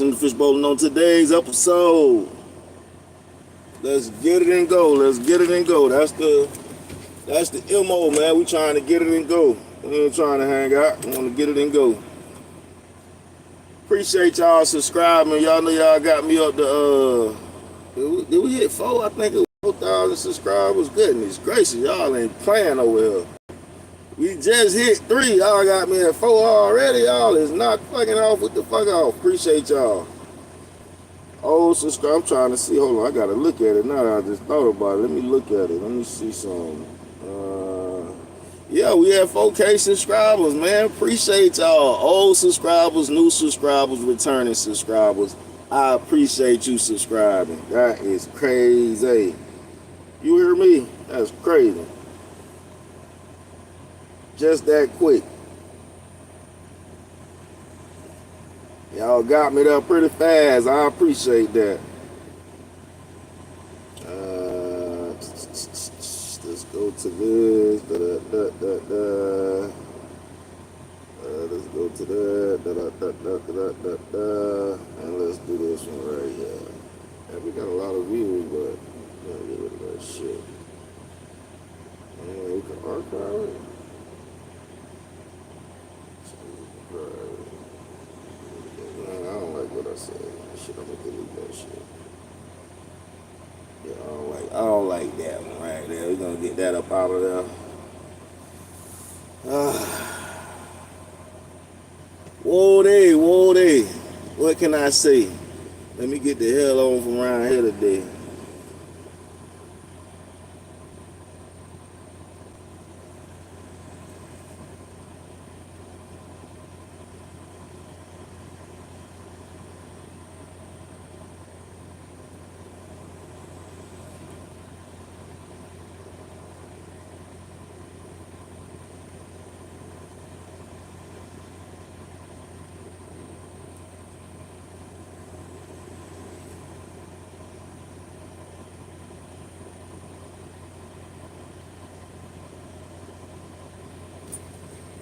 In the Fishbowl, and on today's episode, let's get it and go. Let's get it and go. That's the MO, man. We trying to get it and go. We ain't trying to hang out. We want to get it and go. Appreciate y'all subscribing. Y'all know y'all got me up to did we hit 4? I think it was 4,000 subscribers. Goodness gracious, y'all ain't playing over here. We just hit 3. Y'all got me at 4 already. Y'all is not fucking off with the fuck off. Appreciate y'all. Oh, subscribe. I'm trying to see. Hold on. I got to look at it now that I just thought about it. Let me look at it. Let me see some. Yeah, we have 4K subscribers, man. Appreciate y'all. Old subscribers, new subscribers, returning subscribers. I appreciate you subscribing. That is crazy. You hear me? That's crazy. Just that quick. Y'all got me there pretty fast. I appreciate that. Let's go to this. Let's go to that. And let's do this one right here. And we got a lot of views, but we're gonna get rid of that shit. And we can archive it. Man, I don't like what I said. Shit, I'm gonna delete that shit. Yeah, I don't like that one right there. We're gonna get that up out of there. Whoa day. What can I say? Let me get the hell on from around here today.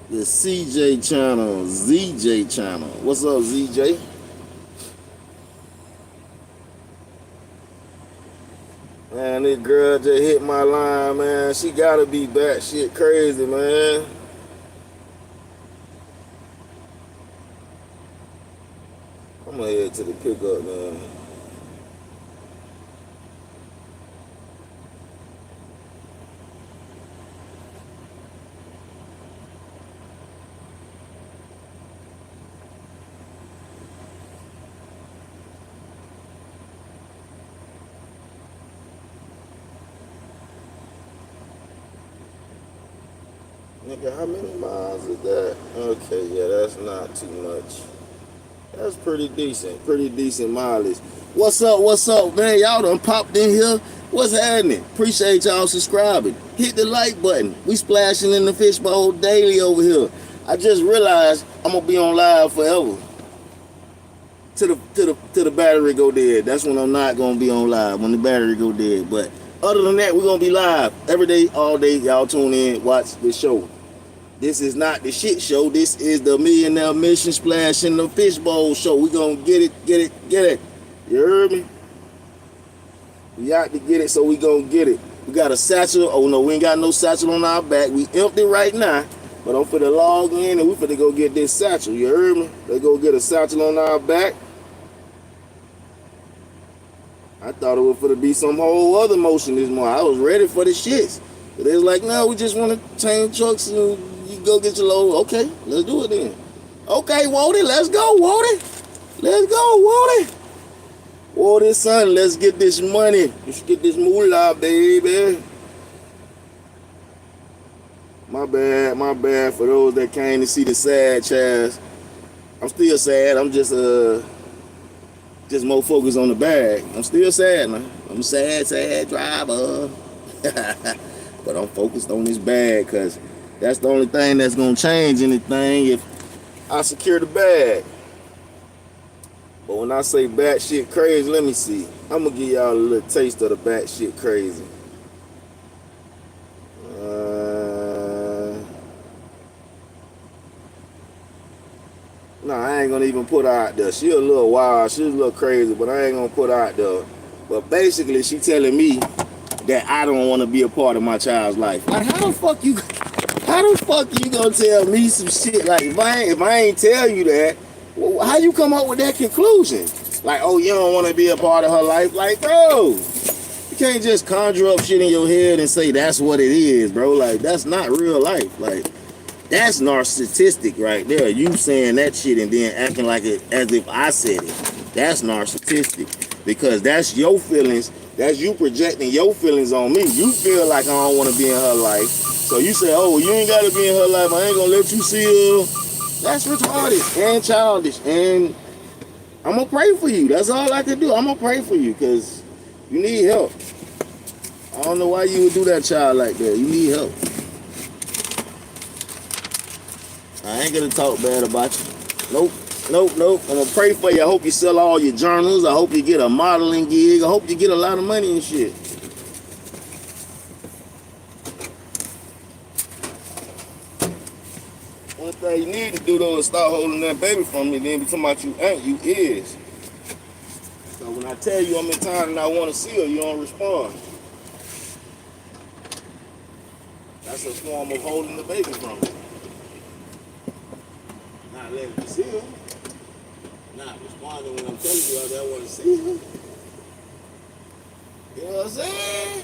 The CJ channel, ZJ channel. What's up, ZJ? Man, this girl just hit my line, man. She gotta be batshit crazy, man. I'm gonna head to the pickup, man. Nigga, how many miles is that? Okay, yeah, that's not too much. That's pretty decent mileage. What's up, man? Y'all done popped in here. What's happening? Appreciate y'all subscribing. Hit the like button. We splashing in the Fishbowl daily over here. I just realized I'm gonna be on live forever. Till the battery go dead. That's when I'm not gonna be on live, when the battery go dead. But other than that, we're gonna be live every day, all day. Y'all tune in, watch this show. This is not the shit show. This is the Millionaire Mission Splash in the Fishbowl show. We gonna get it. You heard me? We out to get it, so we gonna get it. We got a satchel. Oh no, we ain't got no satchel on our back. We empty right now. But I'm finna log in and we finna go get this satchel. You heard me? They go get a satchel on our back. I thought it was finna be some whole other motion this morning. I was ready for the shits. But they was like, no, we just wanna change trucks and you go get your load. Okay, let's do it then. Okay, Wody, let's go, Wody. Let's go, Wody. Wody, son, let's get this money. Let's get this moolah, baby. My bad for those that came to see the sad Chaz. I'm still sad. I'm just more focused on the bag. I'm still sad, man. I'm a sad driver. But I'm focused on this bag because that's the only thing that's going to change anything if I secure the bag. But when I say batshit crazy, let me see. I'm going to give y'all a little taste of the batshit crazy. No, I ain't gonna even put her out there. She a little wild, she's a little crazy, but I ain't gonna put her out there. But basically, she telling me that I don't want to be a part of my child's life. Like, how the fuck you gonna tell me some shit? Like, if I ain't tell you that, how you come up with that conclusion? Like, oh, you don't want to be a part of her life? Like, bro, you can't just conjure up shit in your head and say that's what it is, bro. Like, that's not real life. Like, that's narcissistic right there. You saying that shit and then acting like it as if I said it. That's narcissistic because that's your feelings. That's you projecting your feelings on me. You feel like I don't want to be in her life. So you say, oh, you ain't got to be in her life. I ain't going to let you see her. That's retarded and childish. And I'm going to pray for you. That's all I can do. I'm going to pray for you because you need help. I don't know why you would do that child like that. You need help. I ain't going to talk bad about you. Nope. I'm going to pray for you. I hope you sell all your journals. I hope you get a modeling gig. I hope you get a lot of money and shit. One thing you need to do, though, is start holding that baby from me. Then be talking about you ain't, you is. So when I tell you I'm in town and I want to see her, you don't respond. That's a form of holding the baby from me. Not letting you see her. Not responding when I'm telling you I want to see her. You know what I'm saying?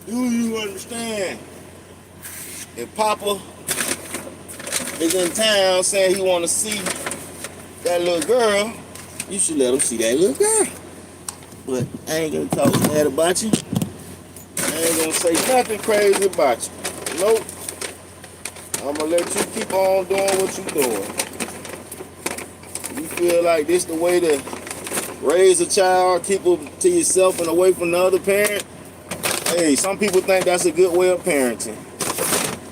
Do you understand? If Papa is in town saying he want to see that little girl, you should let him see that little girl. But I ain't gonna talk bad about you. I ain't gonna say nothing crazy about you. Nope. I'm gonna let you keep on doing what you're doing. You feel like this the way to raise a child, keep them to yourself and away from the other parent? Hey, some people think that's a good way of parenting.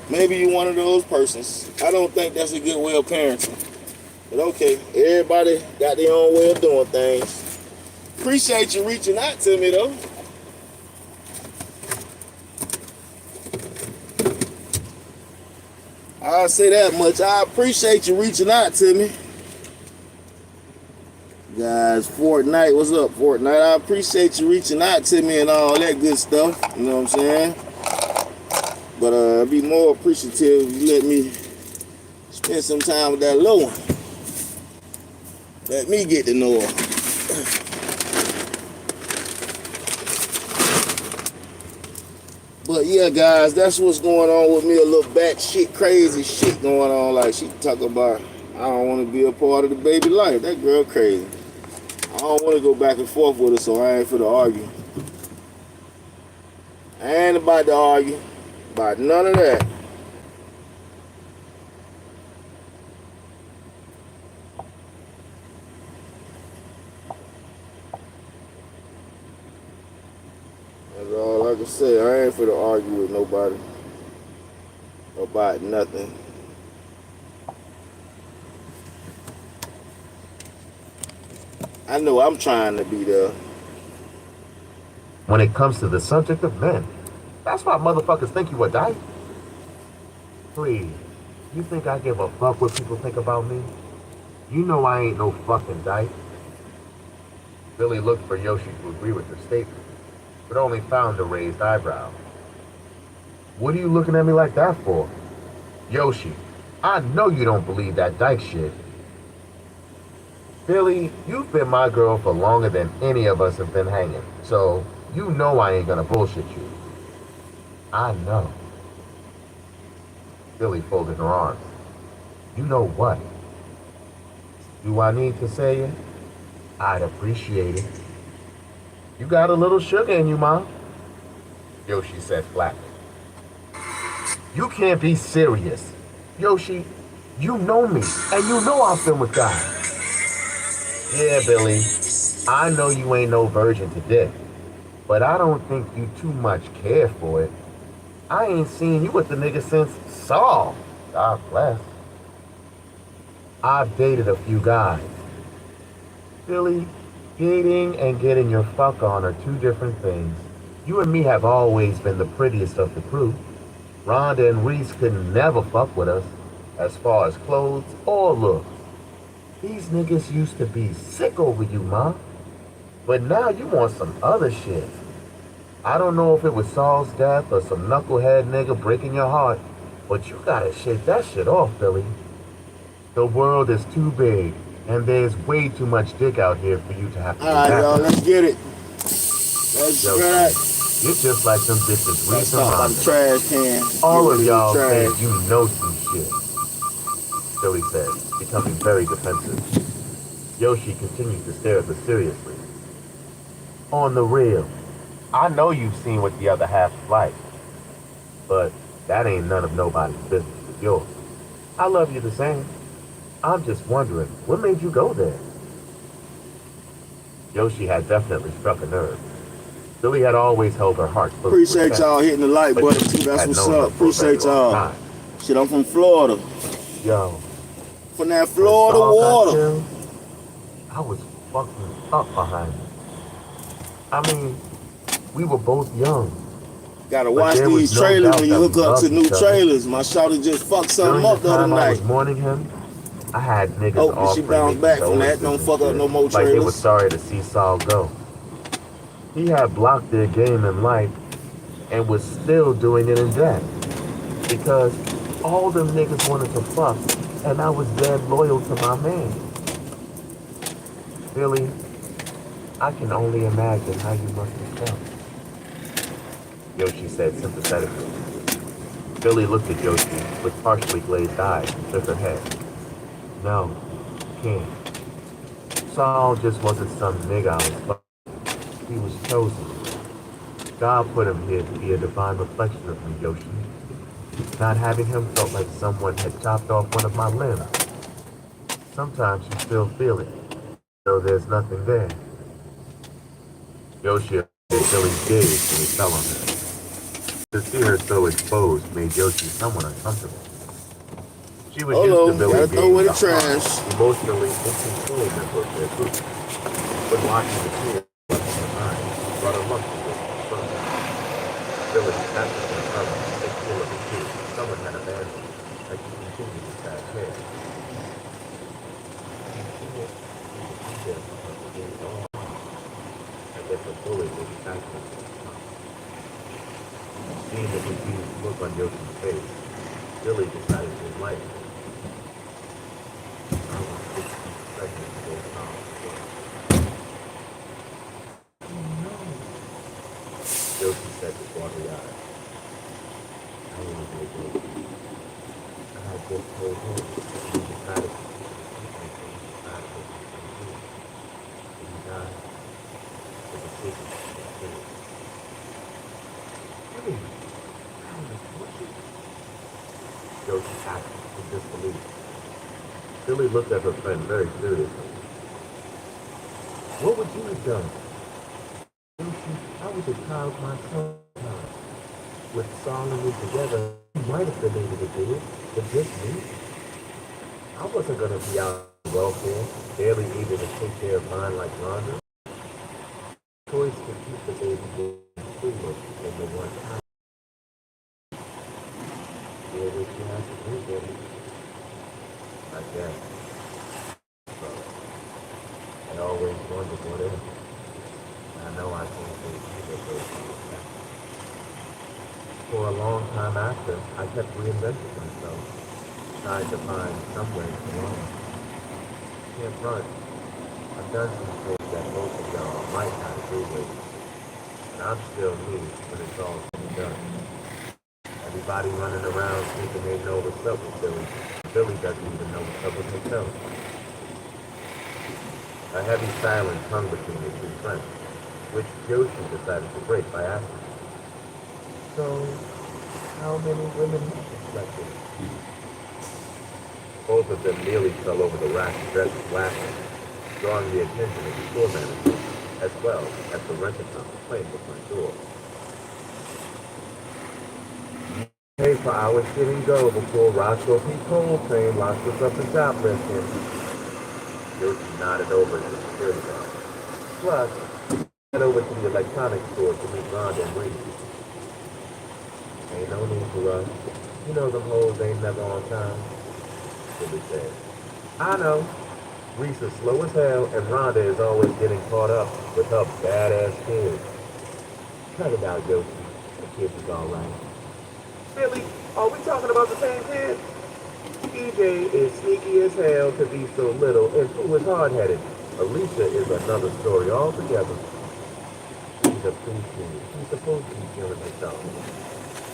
Maybe you're one of those persons. I don't think that's a good way of parenting. But okay, everybody got their own way of doing things. Appreciate you reaching out to me though. I'll say that much. I appreciate you reaching out to me. Guys, Fortnite, what's up, Fortnite? I appreciate you reaching out to me and all that good stuff. You know what I'm saying? But I'd be more appreciative if you let me spend some time with that little one. Let me get to know her. But yeah, guys, that's what's going on with me. A little batshit crazy shit going on. Like she talk about, I don't want to be a part of the baby life. That girl crazy. I don't want to go back and forth with her, so I ain't finna argue. I ain't about to argue about none of that. That's all I can say. I ain't finna argue with nobody about nothing. I know I'm trying to be there. When it comes to the subject of men, that's why motherfuckers think you a dyke. Please, you think I give a fuck what people think about me? You know I ain't no fucking dyke. Billy looked for Yoshi to agree with her statement, but only found a raised eyebrow. What are you looking at me like that for? Yoshi, I know you don't believe that dyke shit. Billy, you've been my girl for longer than any of us have been hanging, so you know I ain't gonna bullshit you. I know. Billy folded her arms. You know what? Do I need to say it? I'd appreciate it. You got a little sugar in you, Mom, Yoshi said flatly. You can't be serious. Yoshi, you know me, and you know I've been with guys. Yeah, Billy, I know you ain't no virgin to dick, but I don't think you too much care for it. I ain't seen you with the nigga since Saul. God bless. I've dated a few guys. Billy, dating and getting your fuck on are two different things. You and me have always been the prettiest of the crew. Rhonda and Reese could never fuck with us, as far as clothes or looks. These niggas used to be sick over you, ma. But now you want some other shit. I don't know if it was Saul's death or some knucklehead nigga breaking your heart, but you gotta shake that shit off, Billy. The world is too big, and there's way too much dick out here for you to have to All do right, that. y'all, let's get it. Let's Yo, get it. you're just like them bitches Let's recent stop by the ramen. trash can. All of Get rid y'all the think trash. you know some shit, Billy said, becoming very defensive. Yoshi continued to stare at her seriously. On the real, I know you've seen what the other half is like, but that ain't none of nobody's business but yours. I love you the same. I'm just wondering, what made you go there? Yoshi had definitely struck a nerve. Billy had always held her heart full of Appreciate respect, y'all hitting the like but button Yoshi too. That's had what's known her up. for a very Appreciate long y'all. time. Shit, I'm from Florida. Yo, From that when Florida Saul got water. killed, I was fucking up behind him. I mean, we were both young, Gotta but watch there was these no trailers doubt when that you we hook up to loved new each other. trailers. My shawty just fucked something During the up the other time I was night. mourning him, I had niggas Hopefully she offering me bounced back from that. condolences Don't and fuck up no more shit, like they were trailers. sorry to see Saul go. He had blocked their game in life and was still doing it in death. Because all them niggas wanted to fuck, and I was dead loyal to my man. Billy, I can only imagine how you must have felt, Yoshi said sympathetically. Billy looked at Yoshi with partially glazed eyes and shook her head. No, can't. Saul just wasn't some nigga I was fucking. He was chosen. God put him here to be a divine reflection of me, Yoshi. Not having him felt like someone had chopped off one of my limbs. Sometimes you still feel it, though there's nothing there. Yoshi avoided Billy's gaze when he fell on her. To see her so exposed made Yoshi somewhat uncomfortable. She was Hold used to on, Billy gotta being throw in the the hard, trash. emotionally inconsolable member of their group. But watching the tears flush in her eyes brought a lump to Yoshi's throat. Billy tapped her on her arm, a feel of the tears someone had abandoned, as she continued to pat hair. I guess a bullet was attacking her. Seeing the confused look on Yoshi's face, Billy decided to enlighten him. I was 16 seconds to go down. Yoshi said with watery eyes. I want to go. I had just told him that he decided to keep me from the side of what he was going to do. When he died, the decision was made. Billy, how was it? Yoshi asked in disbelief. Billy looked at her friend very seriously. What would you have done? Yoshi, I was a child myself. With Saul and me together, he might have been able to do it, but just me? I wasn't going to be out on welfare, barely able to take care of mine like Rhonda. Choice to keep the baby free in the one time. Yeah, what you have to do, baby. I guess. So, I always wondered what if. I know I can't do either those things. For a long time after, I kept reinventing myself, tried to find some way to run. Can't run. I've done some things that most of y'all might not agree with, and I'm still me when it's all said and done. Everybody running around thinking they know what's up with Billy. Billy doesn't even know what's up with himself. A heavy silence hung between the two friends, which Yoshi decided to break by asking, so, how many women have you slept with? Both of them nearly fell over the rack of dresses laughing, drawing the attention of the store manager, as well as the rent-a-car playing the front door. Pay for our sit and go before Roscoe P. Coltrane locked us up in shoplifting. Yoshi nodded over to the security guard. Plus, head over to the electronics store to meet Rhonda and Reed. Ain't no need to rush. You know them hoes ain't never on time, Billy said. I know. Reese is slow as hell, and Rhonda is always getting caught up with her badass kids. Cut it out, Yoshi. The kids is alright. Billy, are we talking about the same kid? EJ is sneaky as hell to be so little, and Pooh is hard-headed. Alicia is another story altogether. She's a preschool. She's supposed to be killing herself.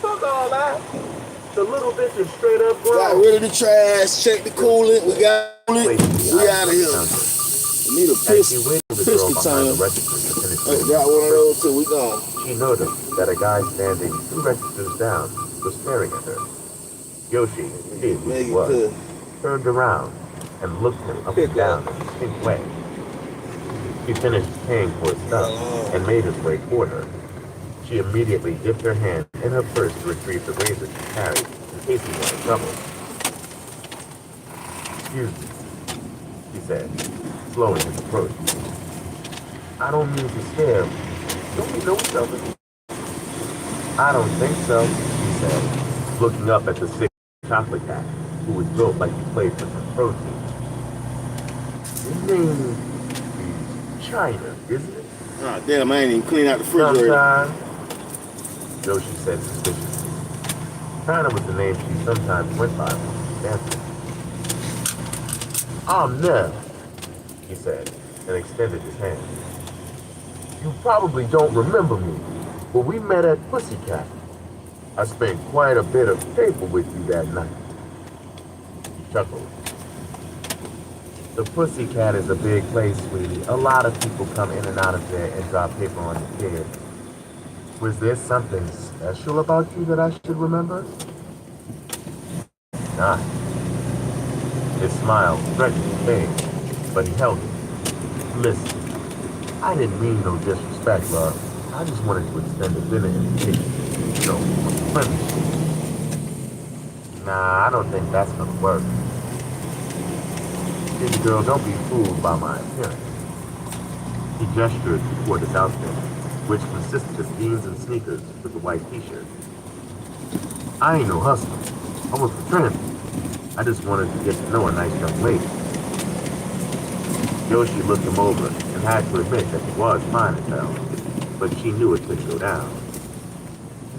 Fuck all that. The little bitch is straight up grown. Got rid of the trash, check the coolant, we got it. We out of here. We need a pistol time. Got one of those too, we gone. She noticed that a guy standing 2 registers down was staring at her. Yoshi, kid who he was, turned around and looked him up and down in a distinct way. He finished paying for his stuff and made his way toward her. She immediately dipped her hand in her purse to retrieve the razor she carried in case he was in trouble. "Excuse me," he said, slowing his approach. "I don't mean to scare. Don't we know each other?" "I don't think so," he said, looking up at the sick chocolate cat, who was built like he played for some protein. "His name is China, isn't it?" Ah, damn, I ain't even clean out the refrigerator. "Sometimes," Yoshi said suspiciously. China was the name she sometimes went by when she was dancing. "I'm Nev," he said, and extended his hand. "You probably don't remember me, but we met at Pussycat. I spent quite a bit of paper with you that night." He chuckled. "The Pussycat is a big place, sweetie. A lot of people come in and out of there and drop paper on the kids. Was there something special about you that I should remember?" "Not." His smile threatened to fade, but he held it. "Listen, I didn't mean no disrespect, love. I just wanted to extend a dinner invitation. You know, friendly." "Nah, I don't think that's gonna work." "Baby girl, don't be fooled by my appearance." He gestured toward his outfit, which consisted of jeans and sneakers with a white t-shirt. "I ain't no hustler. I was for transit. I just wanted to get to know a nice young lady." Yoshi looked him over and had to admit that he was fine as hell, but she knew it could go down.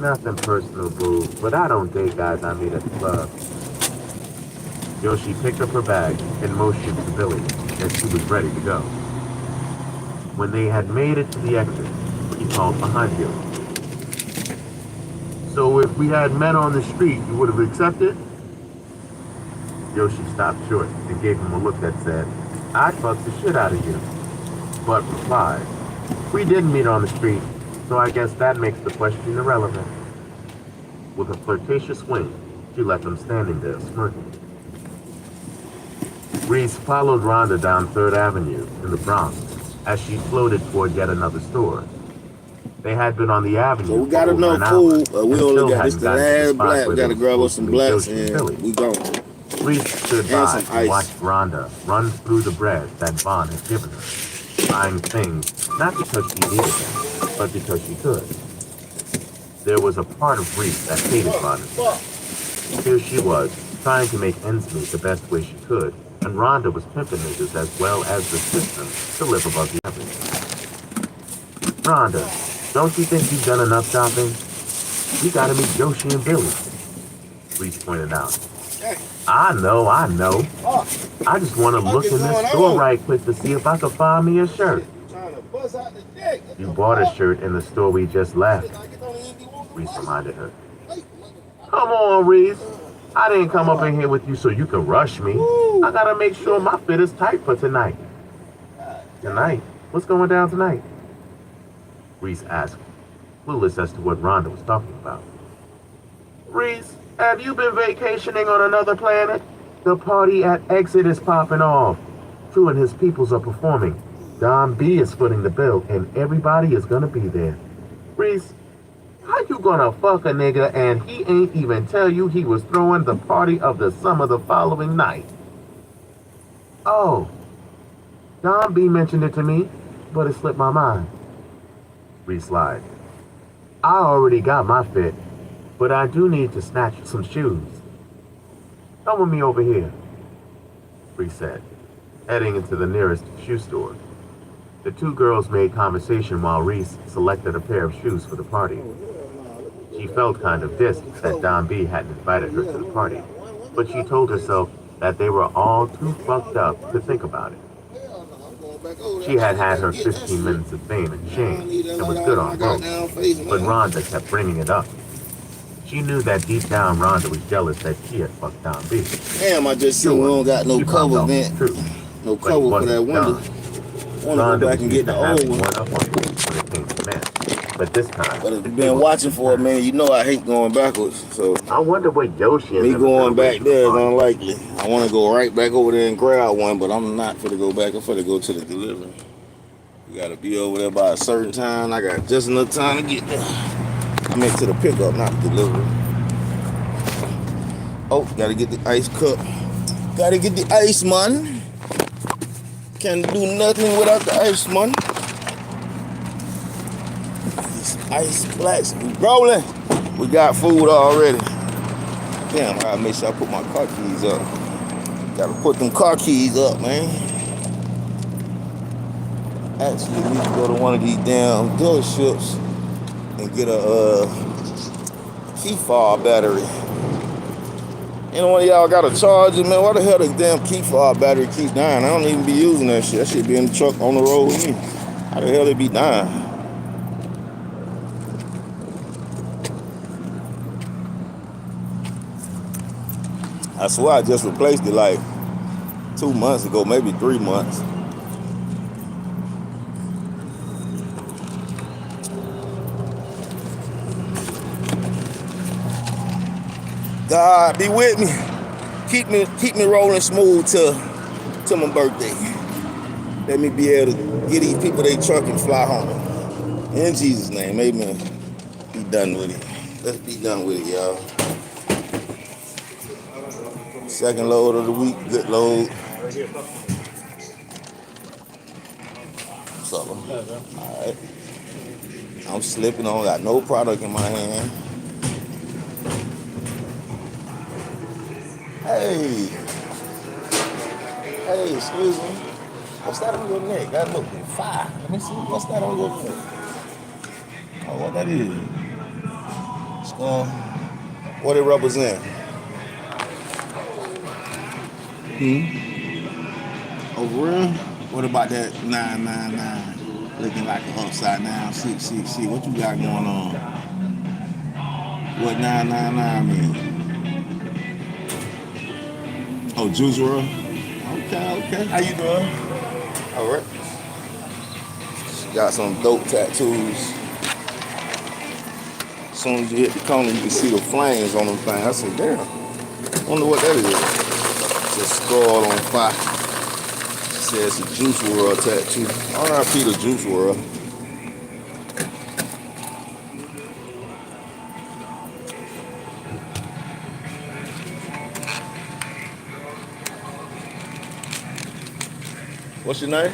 "Nothing personal, boo, but I don't date guys I meet at the club." Yoshi picked up her bag and motioned to Billy that she was ready to go. When they had made it to the exit, he called behind him. "So if we had met on the street, you would have accepted?" Yoshi stopped short and gave him a look that said, "I'd fuck the shit out of you," but replied, "We didn't meet on the street, so I guess that makes the question irrelevant." With a flirtatious wink, she left him standing there smirking. Reese followed Rhonda down 3rd Avenue in the Bronx as she floated toward yet another store. They had been on the avenue. So we got enough food. We only got this the last black. We gotta grab us some blacks and we gone. Reese stood by and watched Rhonda run through the bread that Vaughn had given her, buying things not because she needed them, but because she could. There was a part of Reese that hated Rhonda. Here she was, trying to make ends meet the best way she could, and Rhonda was pimping niggas as well as the system to live above the average. "Rhonda, don't you think you've done enough shopping? You gotta meet Yoshi and Billy," Reese pointed out. I know. I just want to look in this store right quick to see if I can find me a shirt." "You bought a shirt in the store we just left," Reese reminded her. "Come on, Reese. I didn't come up in here with you so you can rush me. I gotta make sure my fit is tight for tonight." "Tonight? What's going down tonight?" Reese asked, clueless as to what Rhonda was talking about. "Reese, have you been vacationing on another planet? The party at Exit is popping off. True and his peoples are performing. Don B is footing the bill, and everybody is gonna be there. Reese, how you gonna fuck a nigga and he ain't even tell you he was throwing the party of the summer the following night?" "Oh, Don B mentioned it to me, but it slipped my mind." Reese lied. "I already got my fit, but I do need to snatch some shoes. Come with me over here," Reese said. heading into the nearest shoe store. The two girls made conversation while Reese selected a pair of shoes for the party. She felt kind of dissed that Don B hadn't invited her to the party, but she told herself that they were all too fucked up to think about it. She had had her 15 minutes of fame and shame and was good on both, but Rhonda kept bringing it up. She knew that deep down Rhonda was jealous that she had fucked Don B. Damn, I just seen we don't got no cover, man. No cover for that window. I want to go back and get the old one. When it came to men. But this time, but if you've been watching for a minute, you know I hate going backwards. So I wonder what Yoshi is. Me going back there is unlikely. I want to go right back over there and grab one, but I'm not for to go back. I'm for to go to the delivery. We got to be over there by a certain time. I got just enough time to get there. I meant to the pickup, not the delivery. Oh, got to get the ice cup. Got to get the ice, man. Can't do nothing without the ice, man. Ice blacks, we rolling. We got food already. Damn, I gotta make sure I put my car keys up. Gotta put them car keys up, man. Actually, we need to go to one of these damn dealerships and get a key fob battery. Any one of y'all got a charger, man? Why the hell the damn key fob battery keep dying? I don't even be using that shit. That shit be in the truck on the road with me. How the hell it be dying? I swear I just replaced it like 2 months ago, maybe 3 months. God be with me. Keep me rolling smooth till my birthday. Let me be able to get these people their truck and fly home. In Jesus' name, amen. Be done with it. Let's be done with it, y'all. Second load of the week, good load. What's up, man? All right. I'm slipping on, got no product in my hand. Hey, excuse me. What's that on your neck? That look like fire. Let me see. What's that on your neck? Oh, what that is? What it represent? Over here? What about that 999? Looking like an upside down 666. What you got going on? What 999 mean? Oh, Juice World? Okay. How you doing? All right. She got some dope tattoos. As soon as you hit the corner, you can see the flames on them things. I said, damn. I wonder what that is. Just skull on fire. She says it's a Juice World tattoo. R.I.P. the Juice World. What's your name?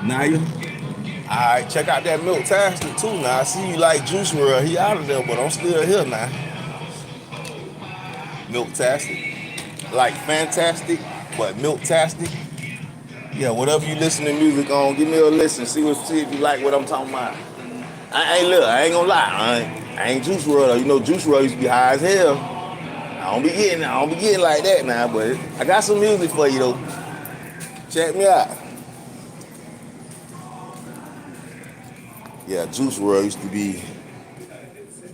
Naya? Alright, check out that Milk Tastic too now. I see you like Juice World. He out of there, but I'm still here now. Milk Tastic. Like fantastic, but Milk Tastic. Yeah, whatever you listen to music on, give me a listen. See if you like what I'm talking about. I ain't gonna lie. I ain't Juice World. You know Juice World used to be high as hell. I don't be getting like that now, but I got some music for you though. Check me out. Yeah, Juice World used to be.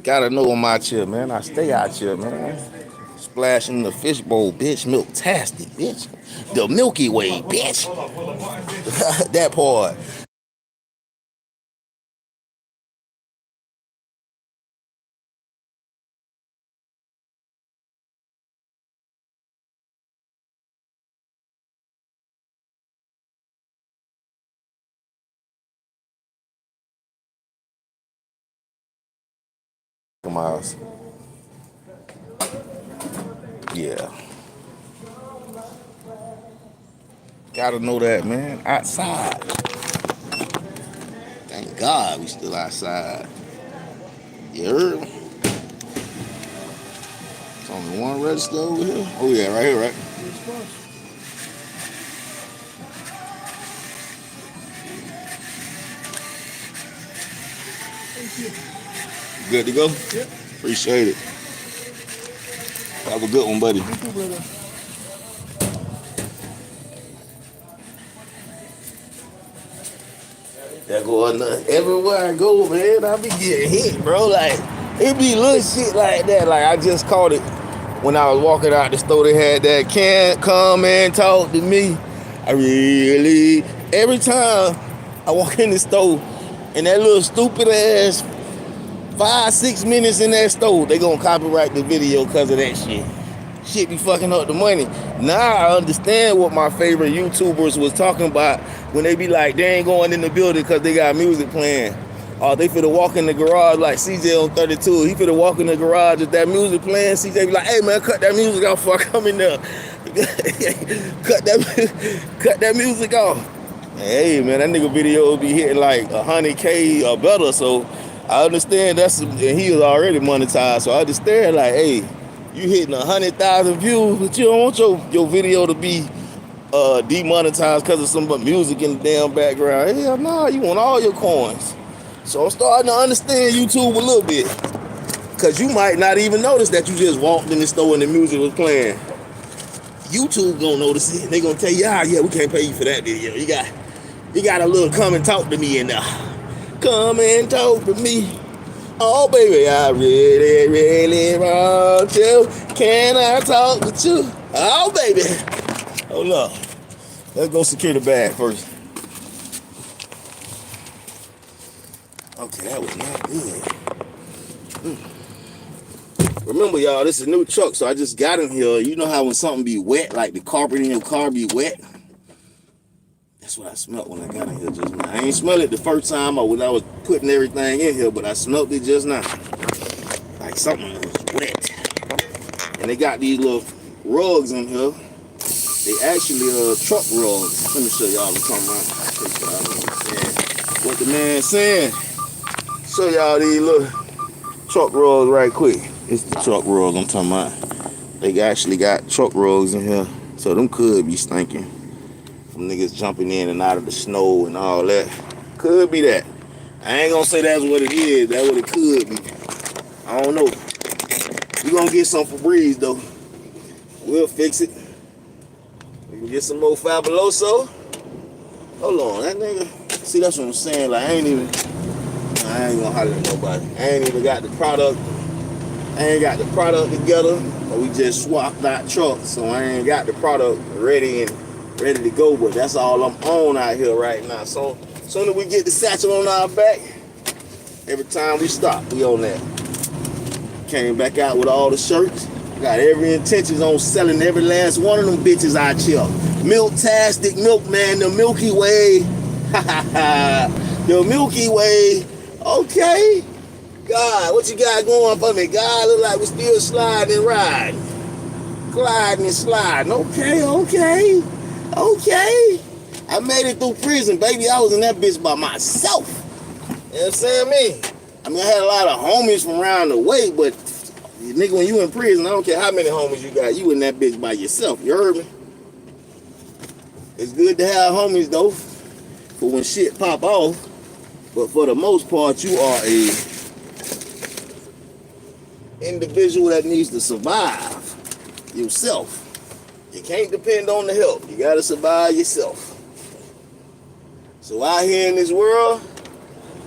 Gotta know I'm out here, man. I stay out here, man. Splashing the Fishbowl, bitch. Milk-tastic, bitch. The Milky Way, bitch. That part. Miles. Yeah. Gotta know that, man. Outside. Thank God we still outside. You heard me? There's only one register over here. Oh yeah, right here, right? Good to go? Yep. Appreciate it. Have a good one, buddy. That going everywhere I go, man, I be getting hit, bro. Like, it be little shit like that. Like, I just caught it when I was walking out the store. They had that can't come and talk to me. Every time I walk in the store and that little stupid ass 5-6 minutes in that store, they gonna copyright the video because of that shit. Shit be fucking up the money. Now I understand what my favorite YouTubers was talking about when they be like, they ain't going in the building because they got music playing. Or they finna walk in the garage like CJ on 32. He finna walk in the garage with that music playing. CJ be like, hey man, cut that music off before I come in there. cut that music off. Hey man, that nigga video be hitting like 100K or better. So I understand and he was already monetized. So I understand like, hey, you hitting 100,000 views, but you don't want your video to be demonetized because of some music in the damn background. Hell nah, you want all your coins. So I'm starting to understand YouTube a little bit. Because you might not even notice that you just walked in the store and the music was playing. YouTube gonna notice it. They gonna tell you, yeah, we can't pay you for that video. You got a little come and talk to me in there. Come and talk to me. Oh, baby, I really want you. Can I talk with you? Oh, baby. Hold up. Let's go secure the bag first. Okay, that was not good. Remember, y'all, this is a new truck, so I just got in here. You know how when something be wet, like the carpet in your car be wet? That's what I smelled when I got in here just now. I ain't smelled it the first time or when I was putting everything in here, but I smelled it just now. Like something was wet. And they got these little rugs in here. They actually truck rugs. Let me show y'all what I'm talking about. What the man saying. Show y'all these little truck rugs right quick. It's the truck rugs I'm talking about. They actually got truck rugs in here. So them could be stinking. Niggas jumping in and out of the snow and all that. Could be that. I ain't gonna say that's what it is. That's what it could be. I don't know. We gonna get some Febreze though. We'll fix it. We can get some more Fabuloso. Hold on, that nigga. See, that's what I'm saying. Like, I ain't gonna holler at nobody. I ain't even got the product. I ain't got the product together. Or we just swapped out trucks. So I ain't got the product ready to go, but that's all I'm on out here right now. So soon as we get the satchel on our back, every time we stop, we on that. Came back out with all the shirts. Got every intentions on selling every last one of them bitches out here. Milk-tastic milkman, the Milky Way. The Milky Way. Okay. God, what you got going for me? God, look like we still sliding and riding. Gliding and sliding. Okay. I made it through prison, baby. I was in that bitch by myself. You know what I'm saying? I mean, I had a lot of homies from around the way, but nigga, when you in prison, I don't care how many homies you got, you in that bitch by yourself. You heard me? It's good to have homies, though, for when shit pop off. But for the most part, you are a individual that needs to survive yourself. You can't depend on the help. You gotta survive yourself. So out here in this world,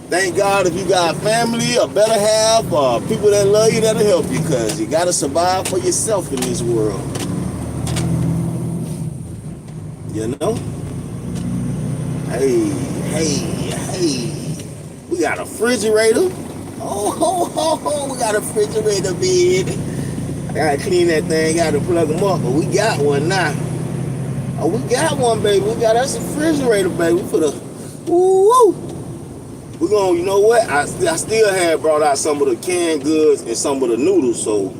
thank God if you got family, a better half, or people that love you that'll help you, because you gotta survive for yourself in this world. You know? Hey. We got a refrigerator. We got a refrigerator, baby. I gotta clean that thing, gotta plug them up, but we got one now. Oh, we got one, baby. We got us a refrigerator, baby. For the woo. We're gonna, you know what? I still had brought out some of the canned goods and some of the noodles, so.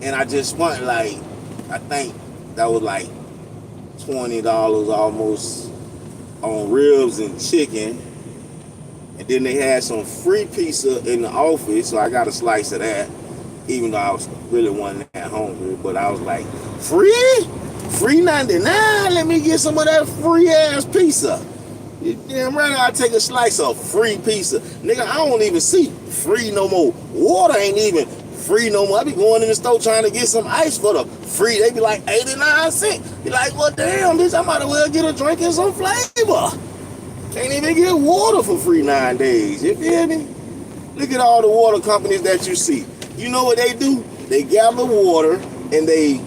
And I just went like, I think that was like $20 almost on ribs and chicken. And then they had some free pizza in the office, so I got a slice of that. even though I was really wasn't that hungry. But I was like, free? Free 99? Let me get some of that free ass pizza. You damn right I take a slice of free pizza. Nigga, I don't even see free no more. Water ain't even free no more. I be going in the store trying to get some ice for the free. They be like 89 cents. Be like, well, damn, bitch, I might as well get a drink and some flavor. Can't even get water for free 9 days. You feel me? Look at all the water companies that you see. You know what they do? They gather water and they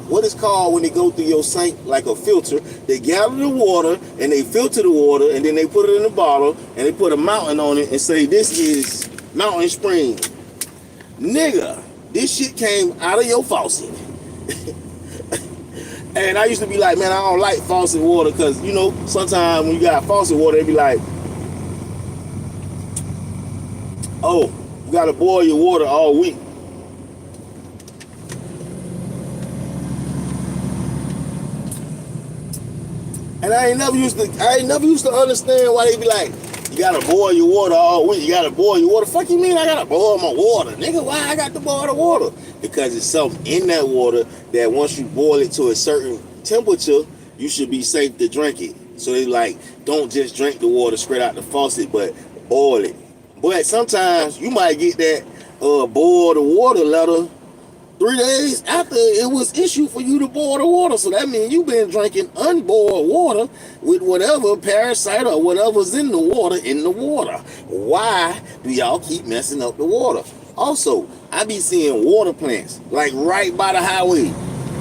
what is called when they go through your sink like a filter. They gather the water and they filter the water and then they put it in a bottle and they put a mountain on it and say this is Mountain Spring. Nigga, this shit came out of your faucet. And I used to be like, man, I don't like faucet water because, you know, sometimes when you got faucet water, they be like, oh, you got to boil your water all week. And I ain't never used to understand why they be like, you gotta boil your water all week. You gotta boil your water. Fuck you mean I gotta boil my water, nigga? Why I got to boil the water? Because it's something in that water that once you boil it to a certain temperature, you should be safe to drink it. So they like, don't just drink the water straight out the faucet, but boil it. But sometimes you might get that boil the water letter 3 days after it was issued for you to boil the water. So that means you've been drinking unboiled water with whatever parasite or whatever's in the water. Why do y'all keep messing up the water? Also, I be seeing water plants like right by the highway.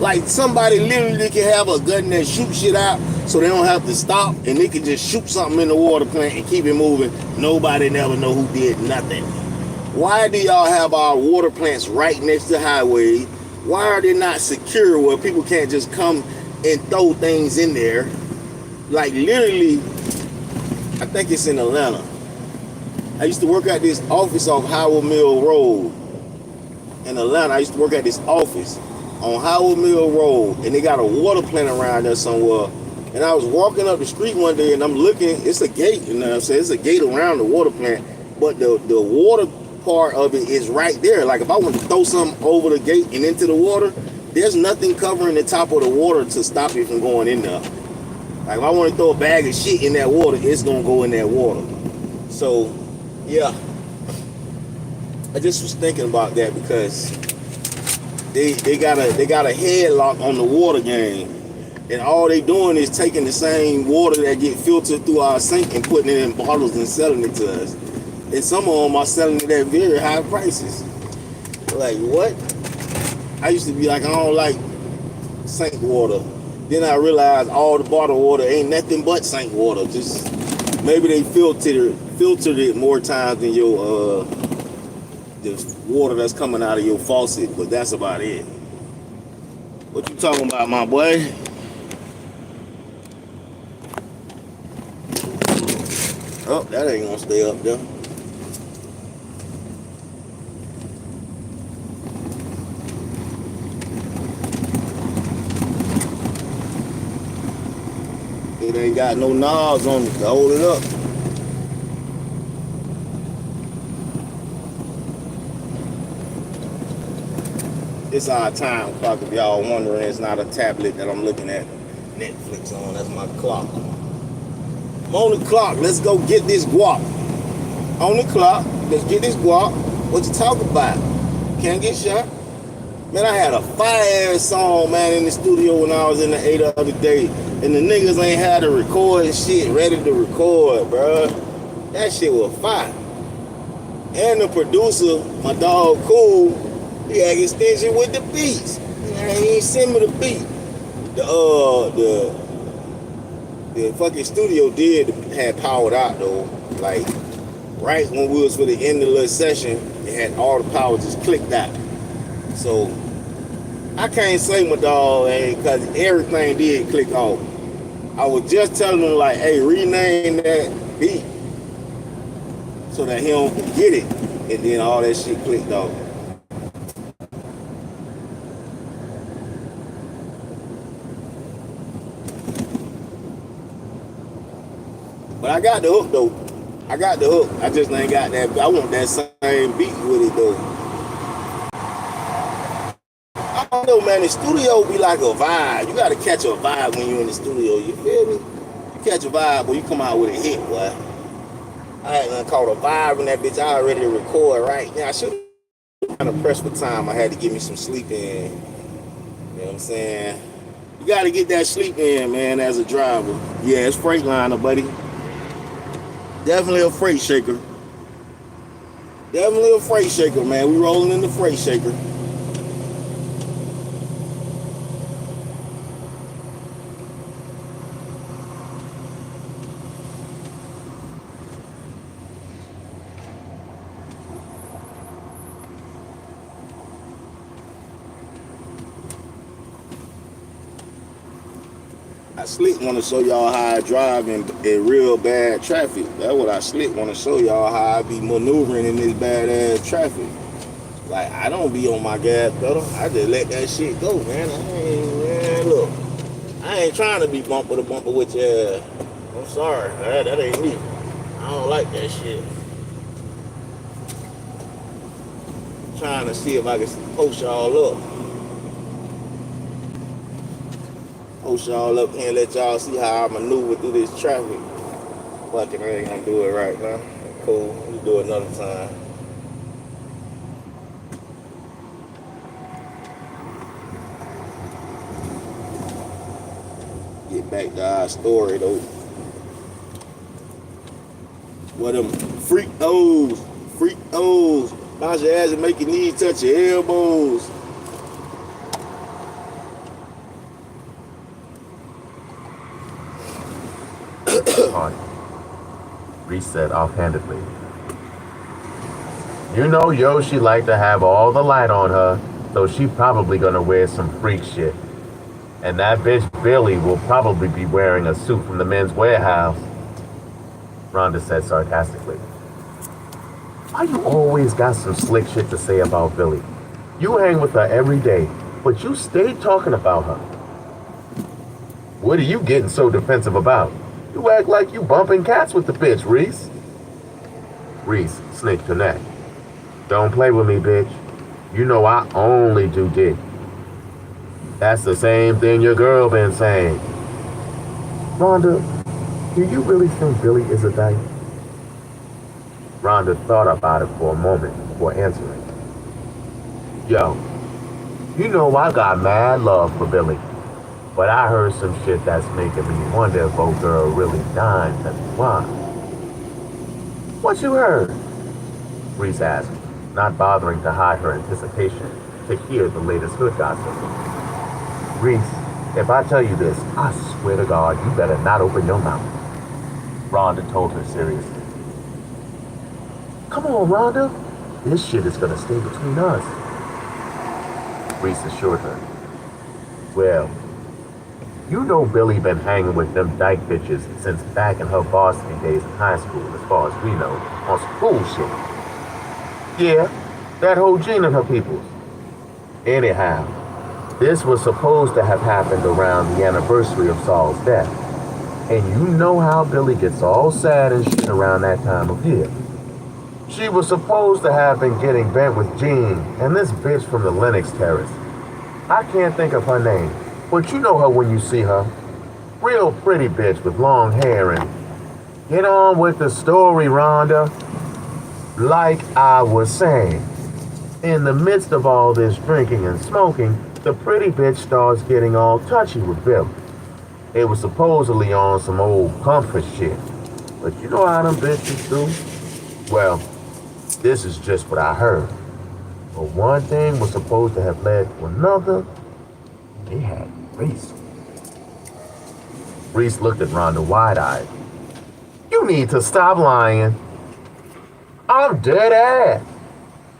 Like somebody literally can have a gun that shoots shit out so they don't have to stop and they can just shoot something in the water plant and keep it moving. Nobody never know who did nothing. Why do y'all have our water plants right next to the highway? Why are they not secure where people can't just come and throw things in there? Like literally, I think it's in Atlanta. I used to work at this office off Howard Mill Road. In Atlanta, I used to work at this office on Howard Mill Road, and they got a water plant around there somewhere. And I was walking up the street one day, and I'm looking, it's a gate, you know what I'm saying? It's a gate around the water plant, but the water part of it is right there. Like if I want to throw something over the gate and into the water, there's nothing covering the top of the water to stop it from going in there. Like if I want to throw a bag of shit in that water, it's gonna go in that water. So yeah, I just was thinking about that because they got a headlock on the water game, and all they doing is taking the same water that get filtered through our sink and putting it in bottles and selling it to us. And some of them are selling it at very high prices. Like, what? I used to be like, I don't like sink water. Then I realized all the bottled water ain't nothing but sink water. Just maybe they filtered it more times than your the water that's coming out of your faucet, but that's about it. What you talking about, my boy? Oh, that ain't gonna stay up there. It ain't got no knobs on it to hold it up. It's our time clock. If y'all wondering, it's not a tablet that I'm looking at Netflix on. That's my clock. I'm on the clock. Let's go get this guap. On the clock. Let's get this guap. What you talking about? Can't get shot. Man, I had a fire-ass song, man, in the studio when I was in the 8 the other day. And the niggas ain't had to record shit ready to record, bro. That shit was fire. And the producer, my dog Cool, he had extension with the beats. He ain't send me the beat. The fucking studio had powered out though. Like right when we was for the end of the session, it had all the power just clicked out. So I can't say my dog, because everything did click off. I was just telling him like, hey, rename that beat so that he don't forget it, and then all that shit clicked off. But I got the hook though. I got the hook. I just ain't got that. I want that ain't beating with it though. I don't know, man. The studio be like a vibe. You gotta catch a vibe when you're in the studio. You feel me? You catch a vibe, boy, you come out with a hit, boy. I ain't gonna call a vibe in that bitch. I already record right now. I should kind of pressed for time. I had to get me some sleep in. You know what I'm saying? You gotta get that sleep in, man, as a driver. Yeah, it's Freightliner, buddy. Definitely a freight shaker. Definitely a freight shaker, man. We rolling in the freight shaker. I slick want to show y'all how I drive in real bad traffic. That's what I slick want to show y'all, how I be maneuvering in this badass traffic. Like, I don't be on my gas pedal. I just let that shit go, man. Look, I ain't trying to be bumper to bumper with your ass. I'm sorry, that ain't me. I don't like that shit. I'm trying to see if I can post y'all up. Post y'all up here and let y'all see how I maneuver through this traffic. Fuck it, I ain't gonna do it right now. Cool, we'll do it another time. Get back to our story though. What them freak those. Bounce your ass and make your knees touch your elbows. Reese said offhandedly. You know Yoshi like to have all the light on her, so she probably gonna wear some freak shit. And that bitch Billy will probably be wearing a suit from the men's warehouse. Rhonda said sarcastically. Why you always got some slick shit to say about Billy? You hang with her every day, but you stay talking about her. What are you getting so defensive about? You act like you bumping cats with the bitch, Reese. Reese snaked her neck. Don't play with me, bitch. You know I only do dick. That's the same thing your girl been saying. Rhonda, do you really think Billy is a dyke? Rhonda thought about it for a moment before answering. Yo, you know I got mad love for Billy. But I heard some shit that's making me wonder if old girl really dying to me. Why? What you heard? Reese asked, not bothering to hide her anticipation to hear the latest hood gossip. Reese, if I tell you this, I swear to God, you better not open your mouth. Rhonda told her seriously. Come on, Rhonda. This shit is gonna stay between us. Reese assured her. Well, you know Billy been hanging with them dyke bitches since back in her varsity days in high school, as far as we know, on some cool shit. Yeah, that whole Jean and her peoples. Anyhow, this was supposed to have happened around the anniversary of Saul's death. And you know how Billy gets all sad and shit around that time of year. She was supposed to have been getting bent with Jean and this bitch from the Lennox Terrace. I can't think of her name. But you know her when you see her. Real pretty bitch with long hair and... Get on with the story, Rhonda. Like I was saying, in the midst of all this drinking and smoking, the pretty bitch starts getting all touchy with Billy. It was supposedly on some old comfort shit. But you know how them bitches do? Well, this is just what I heard. But one thing was supposed to have led to another. They had Reese. Reese looked at Rhonda wide-eyed. You need to stop lying. I'm dead ass.